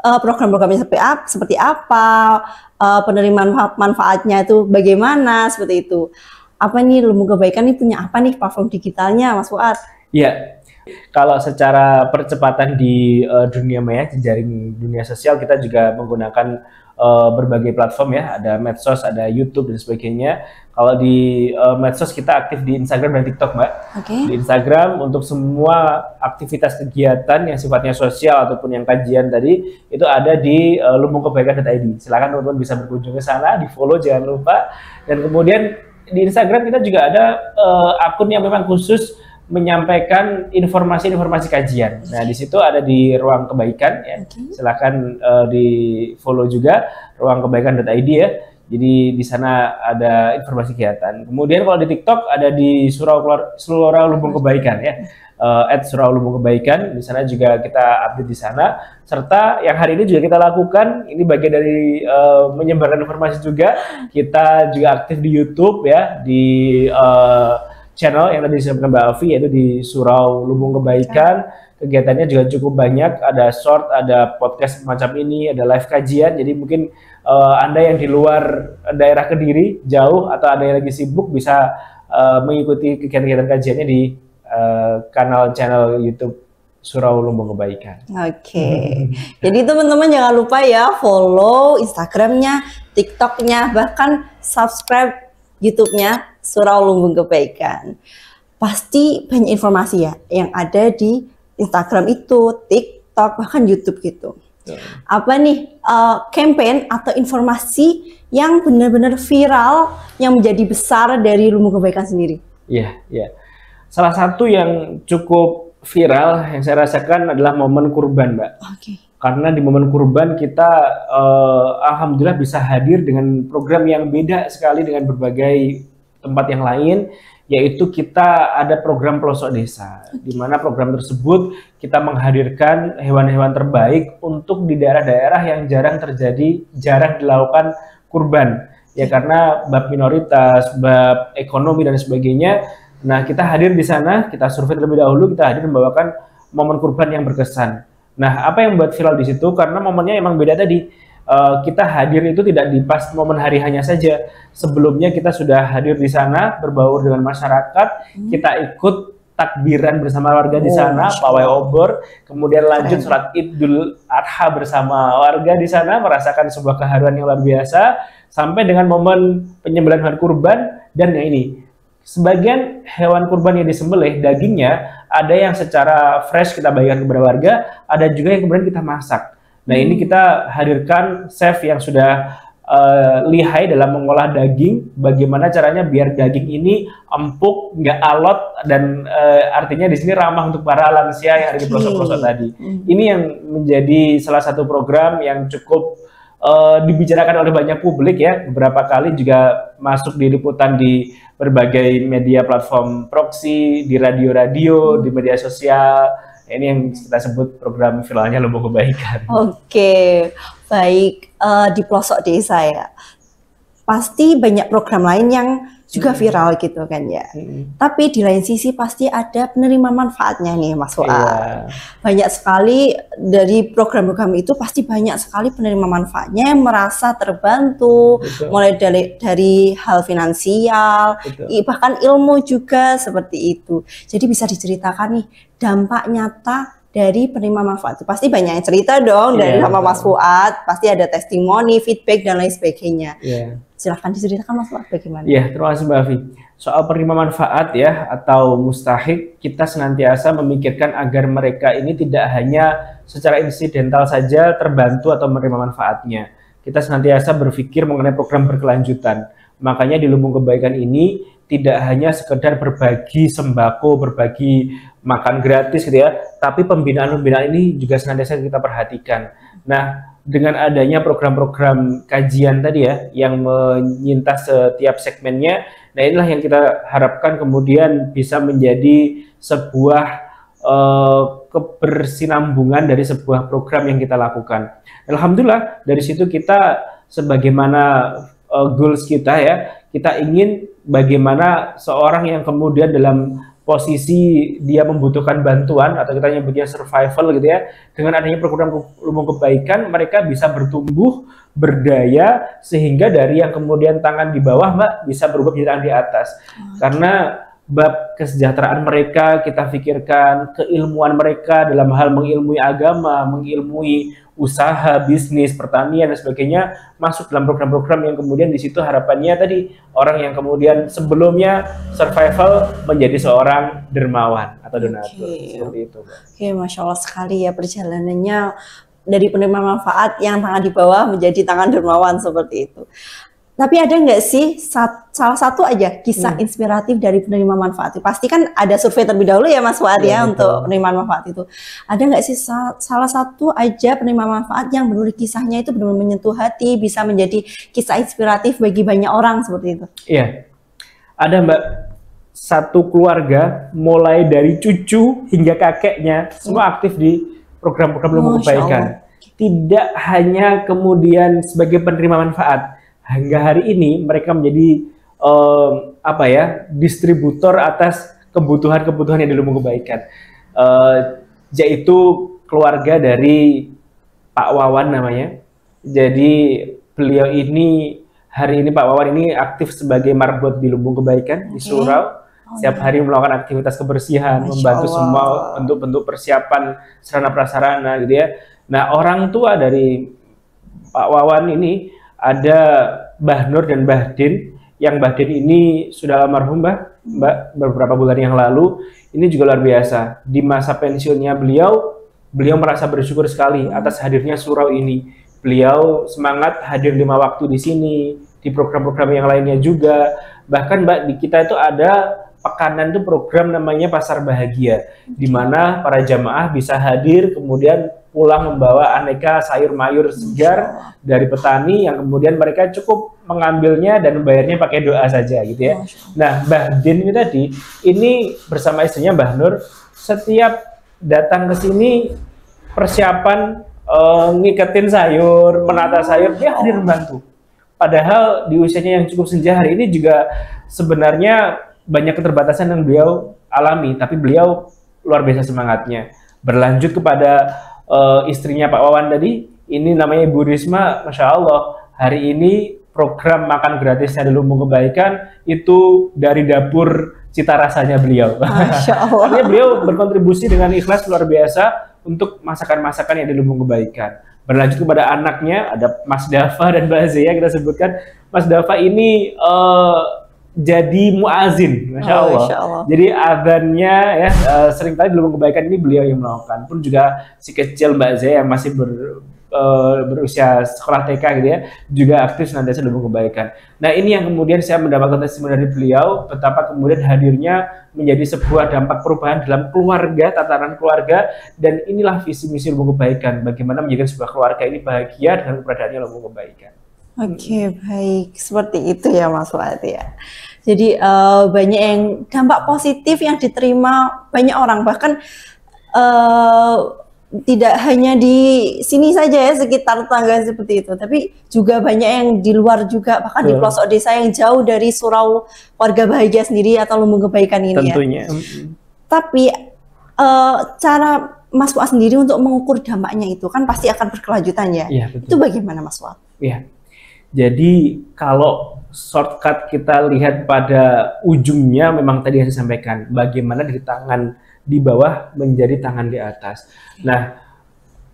program-programnya seperti apa, penerimaan manfaatnya itu bagaimana, seperti itu. Apa nih Lumbung Kebaikan ini punya apa nih platform digitalnya, Mas Fuad? Iya, kalau secara percepatan di dunia maya, jejaring dunia sosial, kita juga menggunakan berbagai platform ya, ada medsos, ada YouTube dan sebagainya. Kalau di medsos kita aktif di Instagram dan TikTok, Mbak. Di Instagram untuk semua aktivitas kegiatan yang sifatnya sosial ataupun yang kajian tadi itu ada di lumbungkebaikan.id. Silakan teman-teman bisa berkunjung ke sana, di follow jangan lupa. Dan kemudian di Instagram kita juga ada akun yang memang khusus menyampaikan informasi-informasi kajian. Nah, di situ ada di Ruang Kebaikan ya. Silakan di follow juga ruangkebaikan.id ya. Jadi di sana ada informasi kegiatan. Kemudian kalau di TikTok ada di Surau Lumbung Kebaikan ya. @Surau Lumbung Kebaikan. Di sana juga kita update di sana. Serta yang hari ini juga kita lakukan, ini bagian dari menyebarkan informasi juga. Kita juga aktif di YouTube ya, di channel yang tadi disampaikan Mbak Afi, yaitu di Surau Lumbung Kebaikan. Kegiatannya juga cukup banyak, ada short, ada podcast semacam ini, ada live kajian. Jadi mungkin Anda yang di luar daerah Kediri, jauh, atau ada yang lagi sibuk bisa mengikuti kegiatan-kegiatan kajiannya di channel YouTube Surau Lumbung Kebaikan. Jadi teman-teman jangan lupa ya follow Instagramnya, TikToknya, bahkan subscribe YouTube-nya Surau Lumbung Kebaikan. Pasti banyak informasi ya yang ada di Instagram itu, TikTok, bahkan YouTube gitu. Apa nih campaign atau informasi yang benar-benar viral yang menjadi besar dari Lumbung Kebaikan sendiri? Iya. Salah satu yang cukup viral yang saya rasakan adalah momen kurban, Mbak. Karena di momen kurban kita alhamdulillah bisa hadir dengan program yang beda sekali dengan berbagai tempat yang lain, yaitu kita ada program pelosok desa, di mana program tersebut kita menghadirkan hewan-hewan terbaik untuk di daerah-daerah yang jarang dilakukan kurban, ya karena bab minoritas, bab ekonomi dan sebagainya. Nah, kita hadir di sana, kita survei terlebih dahulu, kita hadir membawakan momen kurban yang berkesan. Nah, apa yang membuat viral di situ? Karena momennya emang beda tadi. Kita hadir itu tidak di pas momen hari hanya saja. Sebelumnya kita sudah hadir di sana, berbaur dengan masyarakat, kita ikut takbiran bersama warga di sana, pawai obor, kemudian lanjut sholat Idul Adha bersama warga di sana, merasakan sebuah keharuan yang luar biasa, sampai dengan momen penyembelihan hewan kurban. Dan yang ini, sebagian hewan kurban yang disembelih, dagingnya ada yang secara fresh kita bagikan kepada warga, ada juga yang kemudian kita masak. Nah ini kita hadirkan chef yang sudah lihai dalam mengolah daging, bagaimana caranya biar daging ini empuk, nggak alot, dan artinya di sini ramah untuk para lansia yang ada di pelosok-pelosok tadi. Ini yang menjadi salah satu program yang cukup dibicarakan oleh banyak publik ya, beberapa kali juga masuk di liputan di berbagai media platform proxy, di radio-radio, di media sosial. Ini yang kita sebut program viralnya Lumbung Kebaikan. Oke, baik. Di pelosok desa ya, pasti banyak program lain yang juga viral gitu kan ya. Tapi di lain sisi pasti ada penerima manfaatnya nih Mas Fuad. Banyak sekali dari program-program itu pasti banyak sekali penerima manfaatnya yang merasa terbantu. Betul. Mulai dari hal finansial, bahkan ilmu juga seperti itu. Jadi bisa diceritakan nih dampak nyata dari penerima manfaat itu. Pasti banyak yang cerita dong dari sama Mas Fuad, pasti ada testimoni, feedback dan lain sebagainya. Silahkan diceritakan Mas Fuad bagaimana? Iya, terima kasih Mbak Afi. Soal penerima manfaat ya atau mustahik, kita senantiasa memikirkan agar mereka ini tidak hanya secara insidental saja terbantu atau menerima manfaatnya. Kita senantiasa berpikir mengenai program berkelanjutan. Makanya di Lumbung Kebaikan ini tidak hanya sekedar berbagi sembako, berbagi makan gratis gitu ya, tapi pembinaan-pembinaan ini juga senantiasa kita perhatikan. Nah, dengan adanya program-program kajian tadi ya, yang menyintas setiap segmennya, nah inilah yang kita harapkan kemudian bisa menjadi sebuah kebersinambungan dari sebuah program yang kita lakukan. Alhamdulillah, dari situ kita sebagaimana goals kita ya, kita ingin bagaimana seorang yang kemudian dalam posisi dia membutuhkan bantuan atau kita nyebutnya survival gitu ya, dengan adanya program Lumbung Kebaikan mereka bisa bertumbuh, berdaya, sehingga dari yang kemudian tangan di bawah Mbak bisa berubah menjadi tangan di atas. Karena bab kesejahteraan mereka kita pikirkan, keilmuan mereka dalam hal mengilmui agama, mengilmui usaha, bisnis, pertanian dan sebagainya masuk dalam program-program yang kemudian di situ harapannya tadi orang yang kemudian sebelumnya survival menjadi seorang dermawan atau donatur. Seperti itu. Oke, Masya Allah sekali ya perjalanannya dari penerima manfaat yang tangan di bawah menjadi tangan dermawan seperti itu. Tapi ada nggak sih salah satu aja kisah inspiratif dari penerima manfaat? Pasti kan ada survei terlebih dahulu ya Mas Fuad ya untuk penerima manfaat itu. Ada nggak sih salah satu aja penerima manfaat yang benar kisahnya itu benar menyentuh hati, bisa menjadi kisah inspiratif bagi banyak orang seperti itu? Iya, ada Mbak. Satu keluarga mulai dari cucu hingga kakeknya semua aktif di program-program Lumbung Kebaikan. Tidak hanya kemudian sebagai penerima manfaat. Hingga hari ini mereka menjadi distributor atas kebutuhan-kebutuhan yang di Lumbung Kebaikan, yaitu keluarga dari Pak Wawan namanya. Jadi beliau ini hari ini Pak Wawan ini aktif sebagai marbot di Lumbung Kebaikan di Surau. Setiap hari melakukan aktivitas kebersihan, membantu semua bentuk-bentuk persiapan sarana prasarana gitu ya. Nah, orang tua dari Pak Wawan ini ada Mbah Nur dan Mbah Din, yang Mbah Din ini sudah almarhum Mbak beberapa bulan yang lalu. Ini juga luar biasa. Di masa pensiunnya beliau merasa bersyukur sekali atas hadirnya surau ini. Beliau semangat hadir 5 waktu di sini, di program-program yang lainnya juga. Bahkan Mbak, di kita itu ada pekanan itu program namanya Pasar Bahagia, di mana para jamaah bisa hadir kemudian pulang membawa aneka sayur mayur segar dari petani yang kemudian mereka cukup mengambilnya dan membayarnya pakai doa saja gitu ya. Nah, Mbah Din ini tadi ini bersama istrinya Mbah Nur setiap datang ke sini persiapan ngiketin sayur, menata sayur, dia hadir membantu. Padahal di usianya yang cukup senja hari ini juga sebenarnya banyak keterbatasan yang beliau alami, tapi beliau luar biasa semangatnya. Berlanjut kepada istrinya Pak Wawan tadi, ini namanya Ibu Risma, Masya Allah, hari ini program makan gratisnya di Lumbung Kebaikan itu dari dapur cita rasanya beliau. Masya Allah. Artinya beliau berkontribusi dengan ikhlas luar biasa untuk masakan-masakan yang di Lumbung Kebaikan. Berlanjut kepada anaknya, ada Mas Dafa dan Mbak Zia, kita sebutkan. Mas Dafa ini jadi muazin, Masya Allah. Masya Allah. Jadi adhannya ya seringkali di Lumbung Kebaikan ini beliau yang melakukan. Pun juga si kecil Mbak Zia yang masih berusia sekolah TK gitu ya, juga aktif senantiasa di Lumbung Kebaikan. Nah ini yang kemudian saya mendapatkan testimoni dari beliau, betapa kemudian hadirnya menjadi sebuah dampak perubahan dalam keluarga, tatanan keluarga, dan inilah visi misi Lumbung Kebaikan, bagaimana menjadikan sebuah keluarga ini bahagia dengan keberadaannya Lumbung Kebaikan. Oke, baik. Seperti itu ya Mas Fuad ya. Jadi banyak yang dampak positif yang diterima banyak orang, bahkan tidak hanya di sini saja ya, sekitar tetangga seperti itu, tapi juga banyak yang di luar juga, bahkan di pelosok desa yang jauh dari surau Keluarga Bahagia sendiri atau Lumbung Kebaikan ini. Tentunya. Ya. Tapi cara Mas Fuad sendiri untuk mengukur dampaknya itu kan pasti akan berkelanjutan ya. Iya, betul. Itu bagaimana Mas Fuad? Iya. Jadi kalau shortcut kita lihat pada ujungnya, memang tadi yang saya sampaikan, bagaimana dari tangan di bawah menjadi tangan di atas. Nah,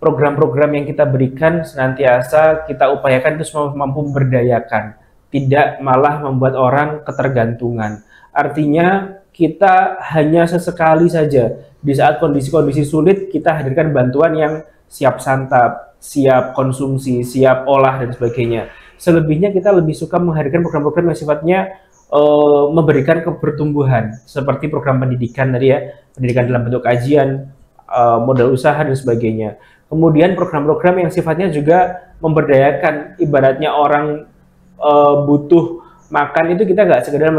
program-program yang kita berikan senantiasa kita upayakan itu semua mampu memberdayakan, tidak malah membuat orang ketergantungan. Artinya kita hanya sesekali saja di saat kondisi-kondisi sulit kita hadirkan bantuan yang siap santap, siap konsumsi, siap olah dan sebagainya. Selebihnya kita lebih suka menghadirkan program-program yang sifatnya memberikan kebertumbuhan, seperti program pendidikan tadi ya, pendidikan dalam bentuk kajian, modal usaha dan sebagainya. Kemudian program-program yang sifatnya juga memberdayakan, ibaratnya orang butuh makan itu kita nggak sekedar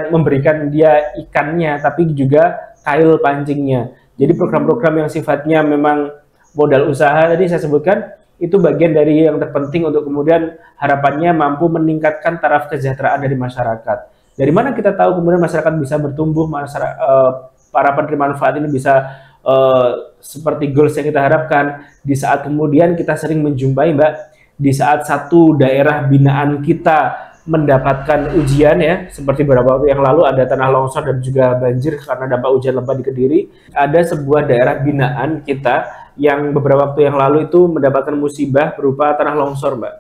memberikan dia ikannya, tapi juga kail pancingnya. Jadi program-program yang sifatnya memang modal usaha tadi saya sebutkan, itu bagian dari yang terpenting untuk kemudian harapannya mampu meningkatkan taraf kesejahteraan dari masyarakat. Dari mana kita tahu kemudian masyarakat bisa bertumbuh, para penerima manfaat ini bisa seperti goals yang kita harapkan, di saat kemudian kita sering menjumpai Mbak, di saat satu daerah binaan kita mendapatkan ujian ya, seperti beberapa waktu yang lalu ada tanah longsor dan juga banjir karena dampak hujan lebat di Kediri. Ada sebuah daerah binaan kita yang beberapa waktu yang lalu itu mendapatkan musibah berupa tanah longsor Mbak.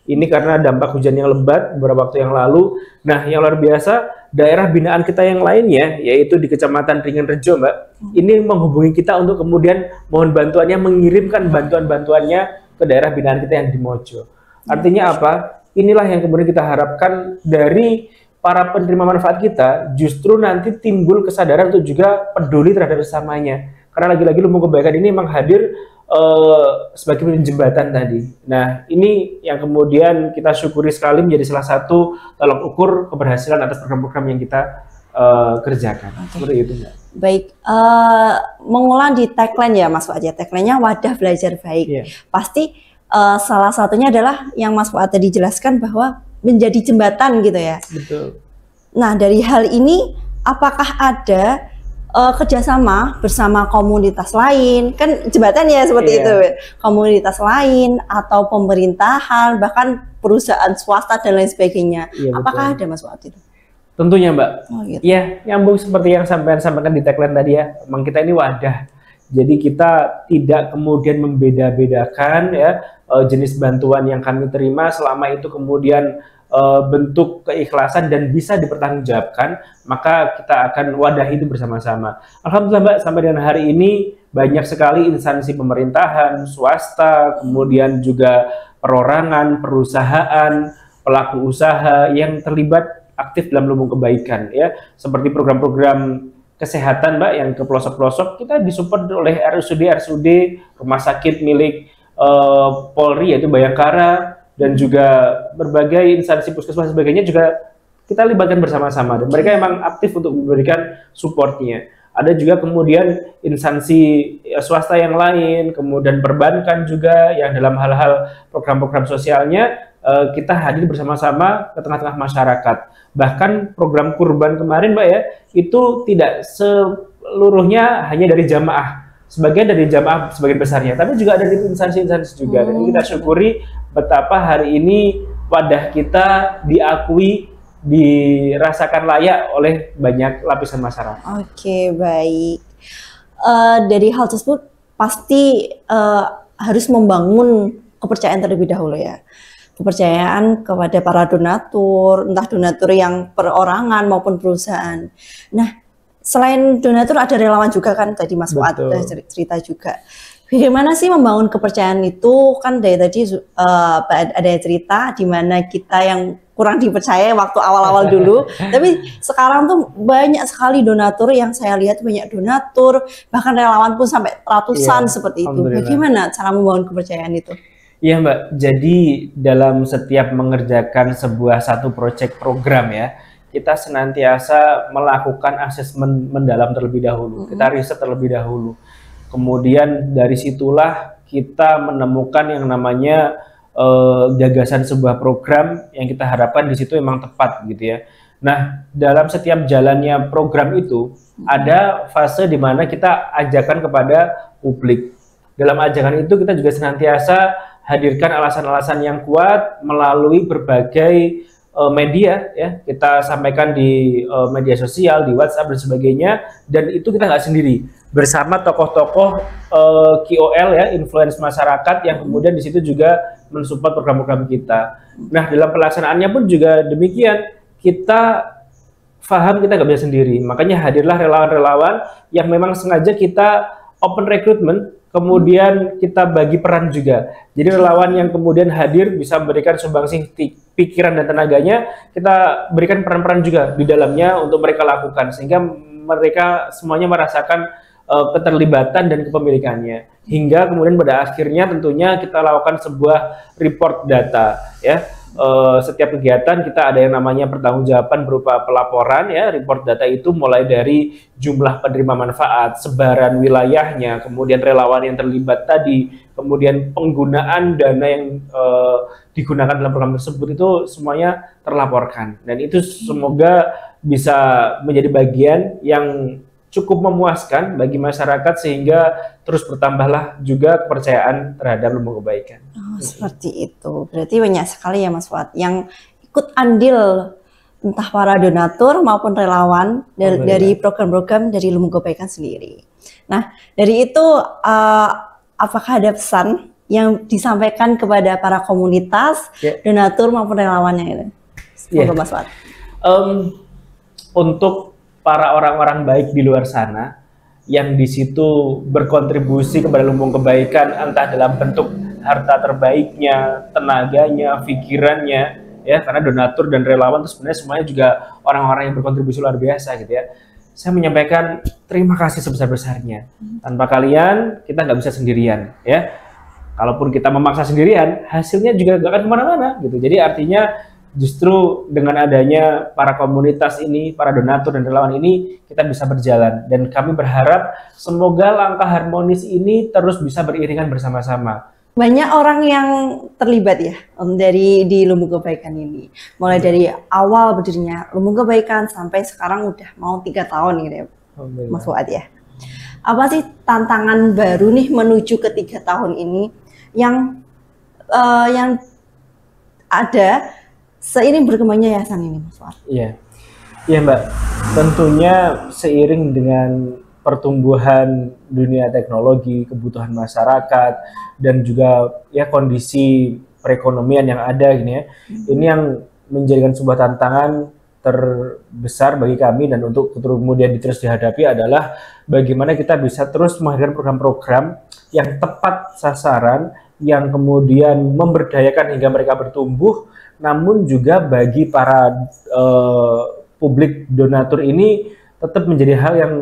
Ini karena dampak hujan yang lebat beberapa waktu yang lalu. Nah yang luar biasa, daerah binaan kita yang lainnya, yaitu di Kecamatan Ringan Rejo Mbak, ini menghubungi kita untuk kemudian mohon bantuannya, mengirimkan bantuan-bantuannya ke daerah binaan kita yang di Mojo. Artinya apa? Inilah yang kemudian kita harapkan dari para penerima manfaat kita, justru nanti timbul kesadaran untuk juga peduli terhadap sesamanya. Karena lagi-lagi Lumbung Kebaikan ini memang hadir sebagai jembatan tadi. Nah, ini yang kemudian kita syukuri sekali menjadi salah satu tolak ukur keberhasilan atas program-program yang kita kerjakan. Seperti itu, Mbak. Baik, mengulang di tagline ya Mas Fuad ya, tagline-nya wadah belajar baik. Yeah. Pasti salah satunya adalah yang Mas Fuad tadi jelaskan bahwa menjadi jembatan gitu ya. Betul. Nah, dari hal ini apakah ada kerjasama bersama komunitas lain, kan jembatan ya seperti itu, komunitas lain atau pemerintahan, bahkan perusahaan swasta dan lain sebagainya. Apakah ada Mas Fuad itu? Tentunya Mbak. Oh, gitu. Ya, nyambung seperti yang sampaikan di tagline tadi ya. Memang kita ini wadah. Jadi kita tidak kemudian membeda-bedakan ya jenis bantuan yang kami terima, selama itu kemudian bentuk keikhlasan dan bisa dipertanggungjawabkan, maka kita akan wadah itu bersama-sama. Alhamdulillah Mbak, sampai dengan hari ini banyak sekali instansi pemerintahan, swasta, kemudian juga perorangan, perusahaan, pelaku usaha yang terlibat aktif dalam Lumbung Kebaikan ya, seperti program-program kesehatan Mbak yang ke pelosok-pelosok kita disupport oleh RSUD rumah sakit milik Polri yaitu Bayangkara, dan juga berbagai instansi puskesmas sebagainya juga kita libatkan bersama-sama, dan mereka memang aktif untuk memberikan supportnya. Ada juga kemudian instansi swasta yang lain, kemudian perbankan juga yang dalam hal-hal program-program sosialnya kita hadir bersama-sama ke tengah-tengah masyarakat. Bahkan program kurban kemarin Mbak ya, itu tidak seluruhnya hanya dari jamaah, sebagian dari jamaah sebagian besarnya, tapi juga ada di instansi-instansi juga. Dan kita syukuri betapa hari ini wadah kita diakui, dirasakan layak oleh banyak lapisan masyarakat. Oke, baik. Dari hal tersebut pasti harus membangun kepercayaan terlebih dahulu ya. Kepercayaan kepada para donatur, entah donatur yang perorangan maupun perusahaan. Nah, selain donatur ada relawan juga kan, tadi Mas Fuad cerita juga. Bagaimana sih membangun kepercayaan itu? Kan dari tadi ada cerita di mana kita yang kurang dipercaya waktu awal-awal dulu, tapi sekarang tuh banyak sekali donatur, yang saya lihat banyak donatur, bahkan relawan pun sampai ratusan seperti itu. Bagaimana cara membangun kepercayaan itu? Iya Mbak, jadi dalam setiap mengerjakan sebuah satu proyek program ya, kita senantiasa melakukan asesmen mendalam terlebih dahulu, kita riset terlebih dahulu. Kemudian dari situlah kita menemukan yang namanya gagasan sebuah program yang kita harapkan di situ memang tepat gitu ya. Nah, dalam setiap jalannya program itu ada fase di mana kita ajakan kepada publik. Dalam ajakan itu kita juga senantiasa hadirkan alasan-alasan yang kuat melalui berbagai media ya, kita sampaikan di media sosial, di WhatsApp dan sebagainya, dan itu kita nggak sendiri, bersama tokoh-tokoh KOL ya, influence masyarakat yang kemudian di situ juga mensupport program-program kita. Nah, dalam pelaksanaannya pun juga demikian, kita paham kita nggak bisa sendiri, makanya hadirlah relawan-relawan yang memang sengaja kita open recruitment, kemudian kita bagi peran juga. Jadi relawan yang kemudian hadir bisa memberikan sumbangsih pikiran dan tenaganya, kita berikan peran-peran juga di dalamnya untuk mereka lakukan, sehingga mereka semuanya merasakan keterlibatan dan kepemilikannya. Hingga kemudian pada akhirnya tentunya kita lakukan sebuah report data ya. Setiap kegiatan kita ada yang namanya pertanggungjawaban berupa pelaporan ya. Report data itu mulai dari jumlah penerima manfaat, sebaran wilayahnya, kemudian relawan yang terlibat tadi, kemudian penggunaan dana yang digunakan dalam program tersebut, itu semuanya terlaporkan, dan itu semoga bisa menjadi bagian yang cukup memuaskan bagi masyarakat sehingga terus bertambahlah juga kepercayaan terhadap lembaga kebaikan. Oh, seperti itu. Berarti banyak sekali ya Mas Fuad yang ikut andil, entah para donatur maupun relawan dari program-program dari lembaga kebaikan sendiri. Nah, dari itu apakah ada pesan yang disampaikan kepada para komunitas, donatur maupun relawannya itu? Semoga Mas Fuad. Untuk para orang-orang baik di luar sana yang di situ berkontribusi kepada lumbung kebaikan, entah dalam bentuk harta terbaiknya, tenaganya, pikirannya, ya, karena donatur dan relawan itu sebenarnya semuanya juga orang-orang yang berkontribusi luar biasa gitu ya. Saya menyampaikan terima kasih sebesar-besarnya. Tanpa kalian kita nggak bisa sendirian ya. Kalaupun kita memaksa sendirian, hasilnya juga nggak akan kemana-mana gitu. Jadi artinya justru dengan adanya para komunitas ini, para donatur dan relawan ini, kita bisa berjalan. Dan kami berharap semoga langkah harmonis ini terus bisa beriringan bersama-sama. Banyak orang yang terlibat ya di lumbung kebaikan ini. Mulai dari awal berdirinya lumbung kebaikan sampai sekarang udah mau 3 tahun gitu ya, Mas Fuad ya. Apa sih tantangan baru nih menuju ke 3 tahun ini yang ada seiring berkembangnya yayasan ini, Mas Fuad? Iya, iya Mbak. Tentunya seiring dengan pertumbuhan dunia teknologi, kebutuhan masyarakat, dan juga ya kondisi perekonomian yang ada gini ya, ini yang menjadikan sebuah tantangan terbesar bagi kami, dan untuk kemudian terus dihadapi adalah bagaimana kita bisa terus menghadirkan program-program yang tepat sasaran, yang kemudian memberdayakan hingga mereka bertumbuh, namun juga bagi para publik donatur ini tetap menjadi hal yang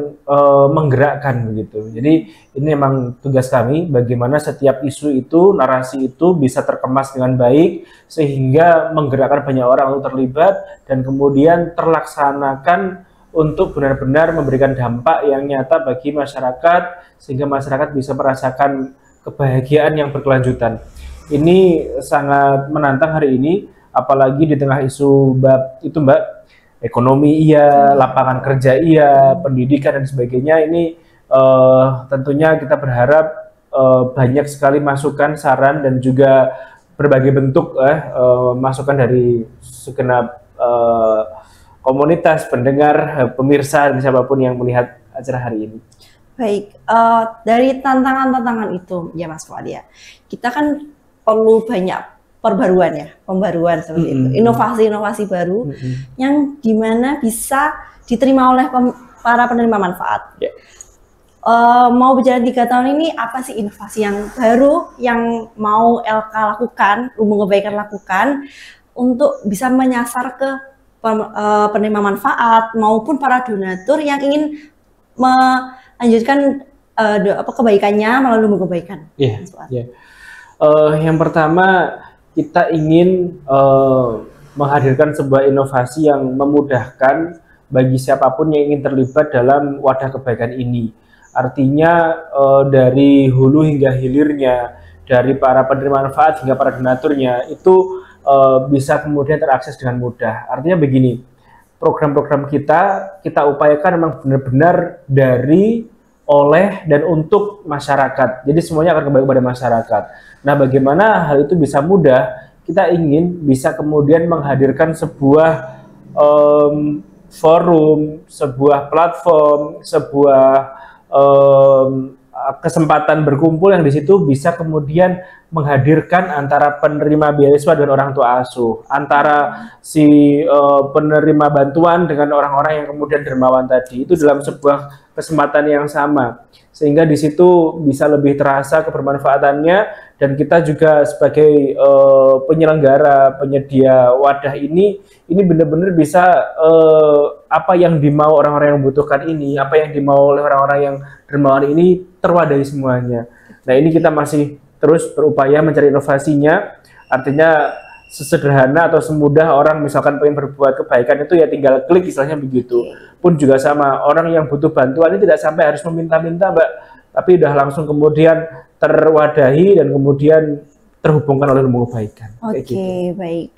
menggerakkan begitu. Jadi ini memang tugas kami, bagaimana setiap isu itu, narasi itu bisa terkemas dengan baik sehingga menggerakkan banyak orang untuk terlibat dan kemudian terlaksanakan untuk benar-benar memberikan dampak yang nyata bagi masyarakat sehingga masyarakat bisa merasakan kebahagiaan yang berkelanjutan. Ini sangat menantang hari ini, apalagi di tengah isu itu Mbak, ekonomi iya, lapangan kerja iya, pendidikan dan sebagainya. Ini tentunya kita berharap banyak sekali masukan, saran dan juga berbagai bentuk masukan dari segenap komunitas, pendengar, pemirsa, dan siapapun yang melihat acara hari ini. Baik, dari tantangan-tantangan itu ya Mas Fuad ya, kita kan perlu banyak pembaruan seperti itu, inovasi-inovasi baru yang dimana bisa diterima oleh para penerima manfaat. Mau berjalan 3 tahun ini, apa sih inovasi yang baru yang mau LK lakukan, Lumbung Kebaikan lakukan untuk bisa menyasar ke penerima manfaat maupun para donatur yang ingin melanjutkan kebaikannya melalui Lumbung Kebaikan? Yang pertama, kita ingin menghadirkan sebuah inovasi yang memudahkan bagi siapapun yang ingin terlibat dalam wadah kebaikan ini. Artinya dari hulu hingga hilirnya, dari para penerima manfaat hingga para donaturnya, itu bisa kemudian terakses dengan mudah. Artinya begini, program-program kita upayakan memang benar-benar dari, oleh, dan untuk masyarakat. Jadi semuanya akan kembali kepada masyarakat. Nah, bagaimana hal itu bisa mudah? Kita ingin bisa kemudian menghadirkan sebuah forum, sebuah platform, sebuah kesempatan berkumpul yang di situ bisa kemudian menghadirkan antara penerima beasiswa dan orang tua asuh, antara si penerima bantuan dengan orang-orang yang kemudian dermawan tadi, itu dalam sebuah kesempatan yang sama, sehingga di situ bisa lebih terasa kebermanfaatannya, dan kita juga sebagai penyelenggara, penyedia wadah ini benar-benar bisa apa yang dimau orang-orang yang membutuhkan ini, apa yang dimau oleh orang-orang yang dermawan ini terwadahi semuanya. Nah, ini kita masih terus berupaya mencari inovasinya, artinya sesederhana atau semudah orang misalkan pengen berbuat kebaikan itu ya tinggal klik, istilahnya begitu. Pun juga sama, orang yang butuh bantuan ini tidak sampai harus meminta-minta, Mbak, tapi udah langsung kemudian terwadahi dan kemudian terhubungkan oleh Lumbung Kebaikan. Oke, baik.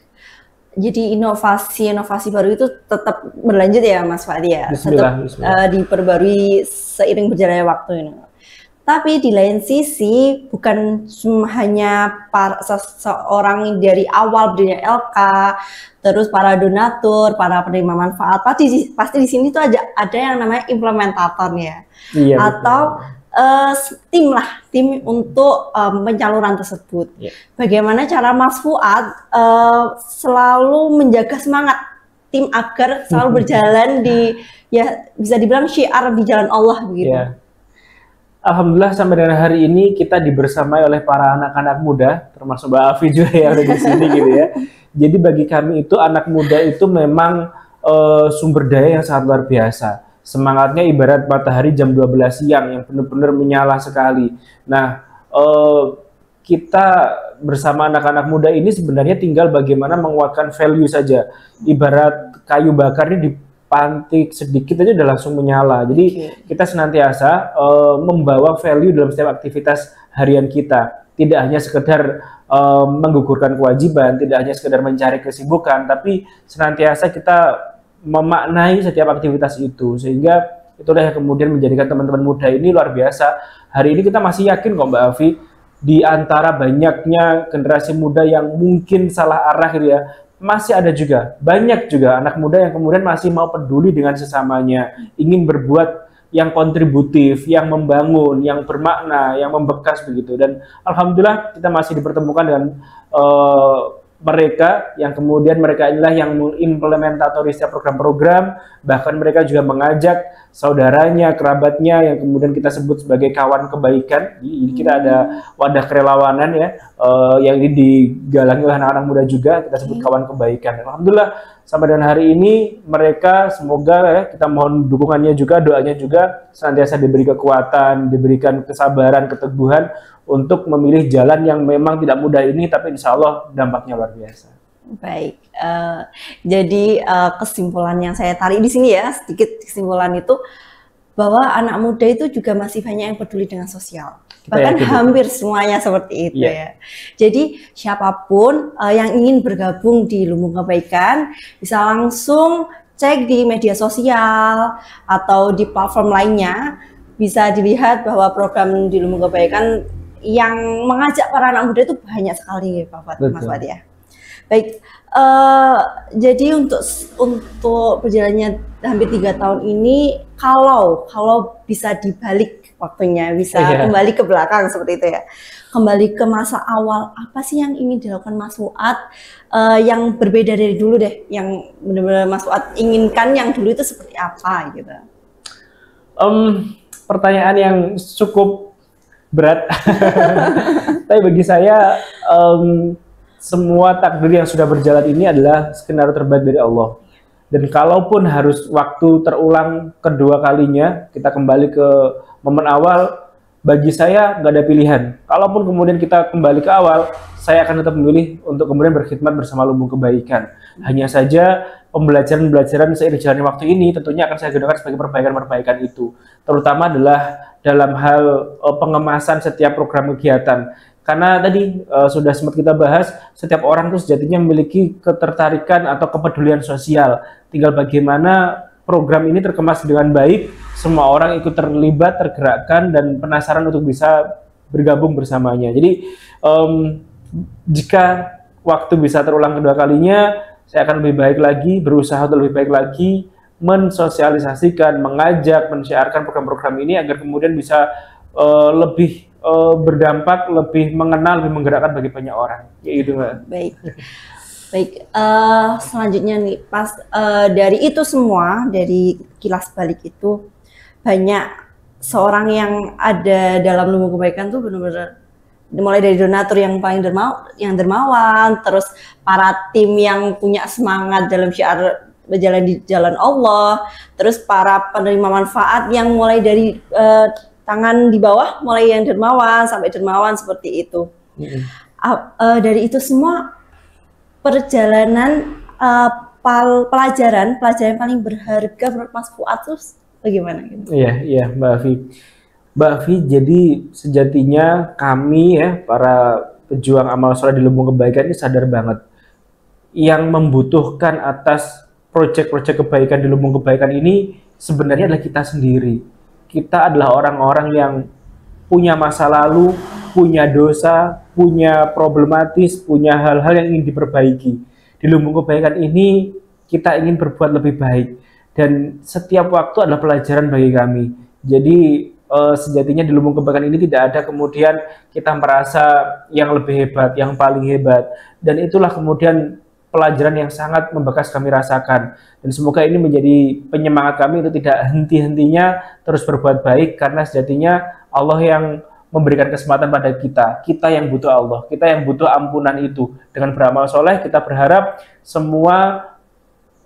Jadi inovasi baru itu tetap berlanjut ya Mas Fadi ya? Bismillah. Diperbarui seiring berjalannya waktu ini. Tapi di lain sisi bukan hanya seorang dari awal berdirinya LK, terus para donatur, para penerima manfaat, pasti di sini tuh ada yang namanya implementatornya, atau tim untuk penyaluran tersebut. Bagaimana cara Mas Fuad selalu menjaga semangat tim agar selalu berjalan bisa dibilang syiar di jalan Allah begitu? Alhamdulillah sampai dengan hari ini kita dibersamai oleh para anak-anak muda, termasuk Mbak Afi juga yang ada di sini gitu ya. Jadi bagi kami itu anak muda itu memang sumber daya yang sangat luar biasa. Semangatnya ibarat matahari jam 12 siang yang benar-benar menyala sekali. Nah, kita bersama anak-anak muda ini sebenarnya tinggal bagaimana menguatkan value saja. Ibarat kayu bakar ini dipantik sedikit aja udah langsung menyala. Jadi kita senantiasa membawa value dalam setiap aktivitas harian kita. Tidak hanya sekedar menggugurkan kewajiban, tidak hanya sekedar mencari kesibukan, tapi senantiasa kita memaknai setiap aktivitas itu, sehingga itulah yang kemudian menjadikan teman-teman muda ini luar biasa. Hari ini kita masih yakin kok Mbak Afi, di antara banyaknya generasi muda yang mungkin salah arah gitu ya, masih ada juga, banyak juga anak muda yang kemudian masih mau peduli dengan sesamanya, ingin berbuat yang kontributif, yang membangun, yang bermakna, yang membekas begitu. Dan alhamdulillah kita masih dipertemukan dengan mereka yang kemudian mereka inilah yang mengimplementatori setiap program-program, bahkan mereka juga mengajak saudaranya, kerabatnya yang kemudian kita sebut sebagai kawan kebaikan. Jadi kita ada wadah kerelawanan ya, yang ini digalangi oleh anak-anak muda juga, kita sebut kawan kebaikan. Alhamdulillah sampai dengan hari ini mereka semoga ya, kita mohon dukungannya juga, doanya juga senantiasa diberi kekuatan, diberikan kesabaran, keteguhan untuk memilih jalan yang memang tidak mudah ini, tapi insya Allah dampaknya luar biasa. Baik, jadi kesimpulan yang saya tarik di sini ya, sedikit kesimpulan itu bahwa anak muda itu juga masih banyak yang peduli dengan sosial. Bahkan hampir semuanya seperti itu ya. Jadi siapapun yang ingin bergabung di Lumbung Kebaikan bisa langsung cek di media sosial atau di platform lainnya, bisa dilihat bahwa program di Lumbung Kebaikan yang mengajak para anak muda itu banyak sekali, Mas Fuad ya. Baik, jadi untuk perjalanannya hampir 3 tahun ini, kalau bisa dibalik waktunya, bisa kembali ke belakang seperti itu ya, kembali ke masa awal, apa sih yang ingin dilakukan Mas Fuad yang berbeda dari dulu deh, yang benar-benar Mas Fuad inginkan yang dulu itu seperti apa gitu? Pertanyaan yang cukup berat, tapi bagi saya semua takdir yang sudah berjalan ini adalah skenario terbaik dari Allah. Dan kalaupun harus waktu terulang kedua kalinya, kita kembali ke momen awal, bagi saya nggak ada pilihan. Kalaupun kemudian kita kembali ke awal, saya akan tetap memilih untuk kemudian berkhidmat bersama Lumbung Kebaikan. Hanya saja pembelajaran seiring jalannya waktu ini tentunya akan saya gunakan sebagai perbaikan-perbaikan itu. Terutama adalah dalam hal pengemasan setiap program kegiatan. Karena tadi sudah sempat kita bahas, setiap orang itu sejatinya memiliki ketertarikan atau kepedulian sosial. Tinggal bagaimana program ini terkemas dengan baik, semua orang ikut terlibat, tergerakkan, dan penasaran untuk bisa bergabung bersamanya. Jadi jika waktu bisa terulang kedua kalinya, saya akan lebih baik lagi, berusaha untuk lebih baik lagi, mensosialisasikan, mengajak, mensiarkan program-program ini agar kemudian bisa lebih berdampak, lebih mengenal, lebih menggerakkan bagi banyak orang. Ya itu, Mbak. Baik. Selanjutnya nih, pas dari itu semua, dari kilas balik itu, banyak seorang yang ada dalam Lumbung Kebaikan tuh benar-benar mulai dari donatur yang paling dermawan, terus para tim yang punya semangat dalam syiar berjalan di jalan Allah, terus para penerima manfaat yang mulai dari tangan di bawah, mulai yang dermawan sampai dermawan seperti itu. Dari itu semua, perjalanan pelajaran paling berharga menurut Mas Fuad terus bagaimana? Gitu? Iya, Mbak Afi, jadi sejatinya kami ya, para pejuang amal soleh di Lumbung Kebaikan ini sadar banget yang membutuhkan atas proyek-proyek kebaikan di Lumbung Kebaikan ini sebenarnya adalah kita sendiri. Kita adalah orang-orang yang punya masa lalu, punya dosa, punya problematis, punya hal-hal yang ingin diperbaiki. Di Lumbung Kebaikan ini kita ingin berbuat lebih baik, dan setiap waktu adalah pelajaran bagi kami. Jadi sejatinya di Lumbung Kebaikan ini tidak ada kemudian kita merasa yang lebih hebat, yang paling hebat, dan itulah kemudian pelajaran yang sangat membekas kami rasakan. Dan semoga ini menjadi penyemangat kami untuk tidak henti-hentinya terus berbuat baik, karena sejatinya Allah yang memberikan kesempatan pada kita yang butuh Allah, kita yang butuh ampunan itu. Dengan beramal soleh, kita berharap semua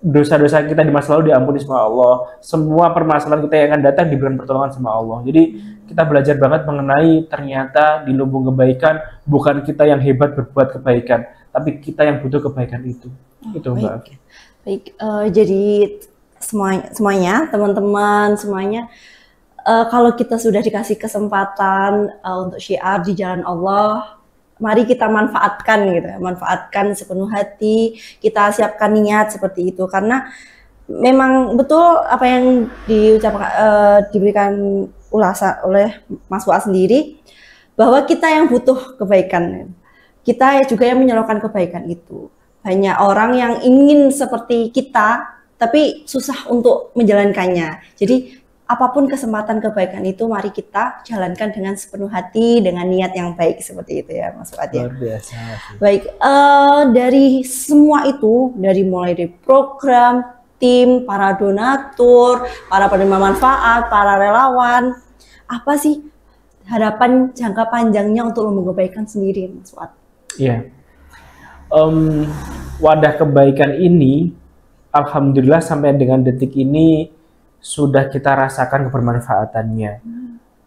dosa-dosa kita di masa lalu diampuni sama Allah, semua permasalahan kita yang akan datang diberikan pertolongan sama Allah. Jadi kita belajar banget mengenai ternyata di Lumbung Kebaikan bukan kita yang hebat berbuat kebaikan, tapi kita yang butuh kebaikan itu. Itu Mbak. Baik, jadi semuanya, teman-teman semuanya, kalau kita sudah dikasih kesempatan untuk syiar di jalan Allah, mari kita manfaatkan gitu ya, manfaatkan sepenuh hati, kita siapkan niat seperti itu, karena memang betul apa yang diucapkan, diberikan ulasan oleh Mas Fuad sendiri, bahwa kita yang butuh kebaikan, kita juga yang menyalurkan kebaikan itu. Banyak orang yang ingin seperti kita, tapi susah untuk menjalankannya. Jadi apapun kesempatan kebaikan itu, mari kita jalankan dengan sepenuh hati, dengan niat yang baik seperti itu ya, Mas Fuad ya. Luar biasa. Baik, dari semua itu, mulai dari program, tim, para donatur, para penerima manfaat, para relawan, apa sih harapan jangka panjangnya untuk Lumbung Kebaikan sendiri, Mas Fuad? Iya. Wadah kebaikan ini, alhamdulillah sampai dengan detik ini sudah kita rasakan kebermanfaatannya.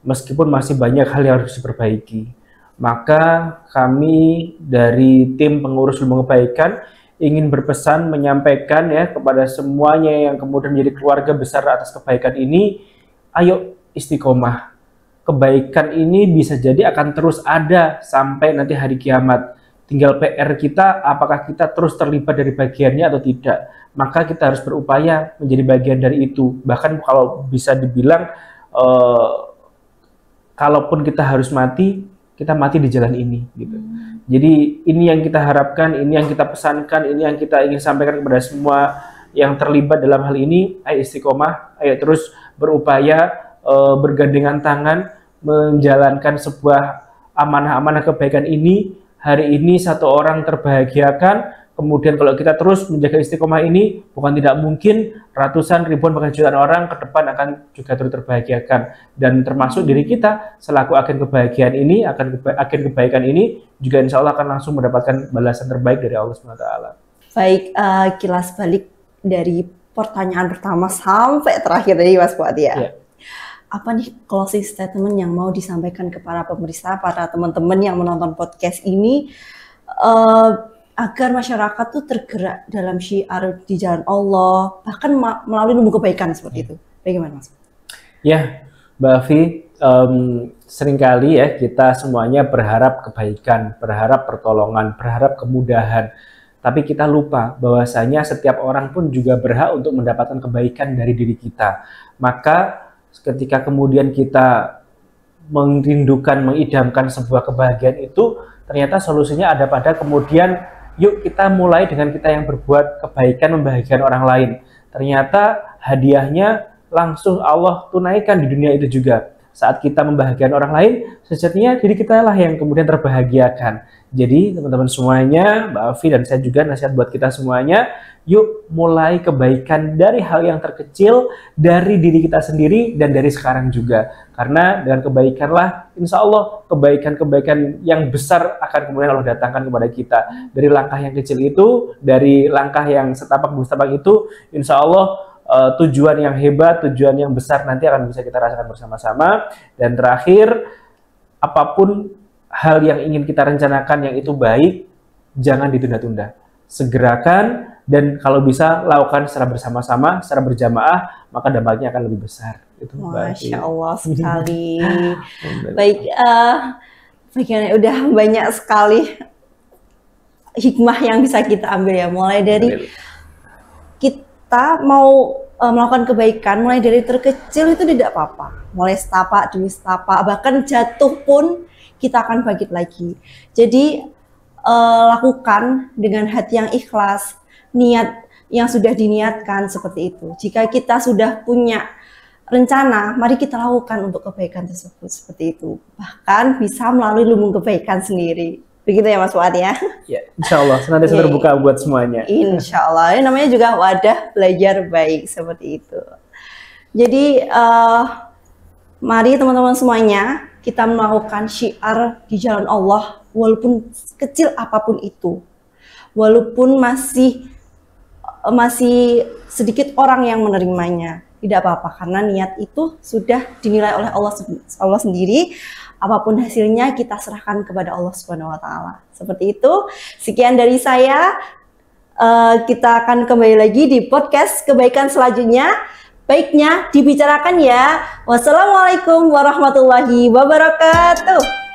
Meskipun masih banyak hal yang harus diperbaiki, maka kami dari tim pengurus Lumbung Kebaikan ingin berpesan, menyampaikan ya kepada semuanya yang kemudian menjadi keluarga besar atas kebaikan ini, ayo istiqomah. Kebaikan ini bisa jadi akan terus ada sampai nanti hari kiamat. Tinggal PR kita, apakah kita terus terlibat dari bagiannya atau tidak. Maka kita harus berupaya menjadi bagian dari itu. Bahkan kalau bisa dibilang, kalaupun kita harus mati, kita mati di jalan ini gitu. Jadi ini yang kita harapkan, ini yang kita pesankan, ini yang kita ingin sampaikan kepada semua yang terlibat dalam hal ini. Ayo istiqomah, ayo terus berupaya bergandengan tangan menjalankan sebuah amanah-amanah kebaikan ini. Hari ini satu orang terbahagiakan, kemudian kalau kita terus menjaga istiqomah ini, bukan tidak mungkin ratusan, ribuan, bahkan jutaan orang ke depan akan juga terus terbahagiakan. Dan termasuk diri kita selaku agen kebahagiaan ini, agen kebaikan ini juga insya Allah akan langsung mendapatkan balasan terbaik dari Allah SWT. Baik, kilas balik dari pertanyaan pertama sampai terakhir dari Mas Fuad ya. Yeah. Apa nih closing statement yang mau disampaikan ke para pemirsa, para teman-teman yang menonton podcast ini, agar masyarakat tuh tergerak dalam syiar di jalan Allah, bahkan melalui ilmu kebaikan seperti itu. Bagaimana Mas? Ya, Mbak Afi, seringkali ya kita semuanya berharap kebaikan, berharap pertolongan, berharap kemudahan. Tapi kita lupa bahwasanya setiap orang pun juga berhak untuk mendapatkan kebaikan dari diri kita. Maka ketika kemudian kita merindukan, mengidamkan sebuah kebahagiaan itu, ternyata solusinya ada pada kemudian yuk kita mulai dengan kita yang berbuat kebaikan, membahagiakan orang lain. Ternyata hadiahnya langsung Allah tunaikan di dunia itu juga. Saat kita membahagiakan orang lain, sejatinya diri kita lah yang kemudian terbahagiakan. Jadi teman-teman semuanya, Mbak Afi dan saya juga nasihat buat kita semuanya, yuk mulai kebaikan dari hal yang terkecil, dari diri kita sendiri dan dari sekarang juga. Karena dengan kebaikanlah, insya Allah kebaikan-kebaikan yang besar akan kemudian Allah datangkan kepada kita. Dari langkah yang kecil itu, dari langkah yang setapak dua setapak itu, insya Allah tujuan yang hebat, tujuan yang besar nanti akan bisa kita rasakan bersama-sama. Dan terakhir, apapun hal yang ingin kita rencanakan yang itu baik, jangan ditunda-tunda. Segerakan, dan kalau bisa lakukan secara bersama-sama, secara berjamaah, maka dampaknya akan lebih besar. Itu Masya Allah sekali. Baik, bagaimana udah banyak sekali hikmah yang bisa kita ambil ya. Mulai dari kita mau melakukan kebaikan, mulai dari terkecil itu tidak apa-apa. Mulai setapak demi setapak, bahkan jatuh pun kita akan bangkit lagi. Jadi lakukan dengan hati yang ikhlas, niat yang sudah diniatkan seperti itu. Jika kita sudah punya rencana, mari kita lakukan untuk kebaikan tersebut seperti itu. Bahkan bisa melalui lumbung kebaikan sendiri. Begitu ya Mas Fuad ya? Ya, insya Allah senantiasa terbuka buat semuanya. Insya Allah, ini namanya juga wadah belajar baik seperti itu. Jadi mari teman-teman semuanya kita melakukan syiar di jalan Allah, walaupun kecil apapun itu, walaupun masih sedikit orang yang menerimanya, tidak apa-apa karena niat itu sudah dinilai oleh Allah sendiri. Apapun hasilnya kita serahkan kepada Allah Subhanahu wa taala. Seperti itu. Sekian dari saya. Kita akan kembali lagi di podcast kebaikan selanjutnya. Baiknya dibicarakan ya. Wassalamualaikum warahmatullahi wabarakatuh.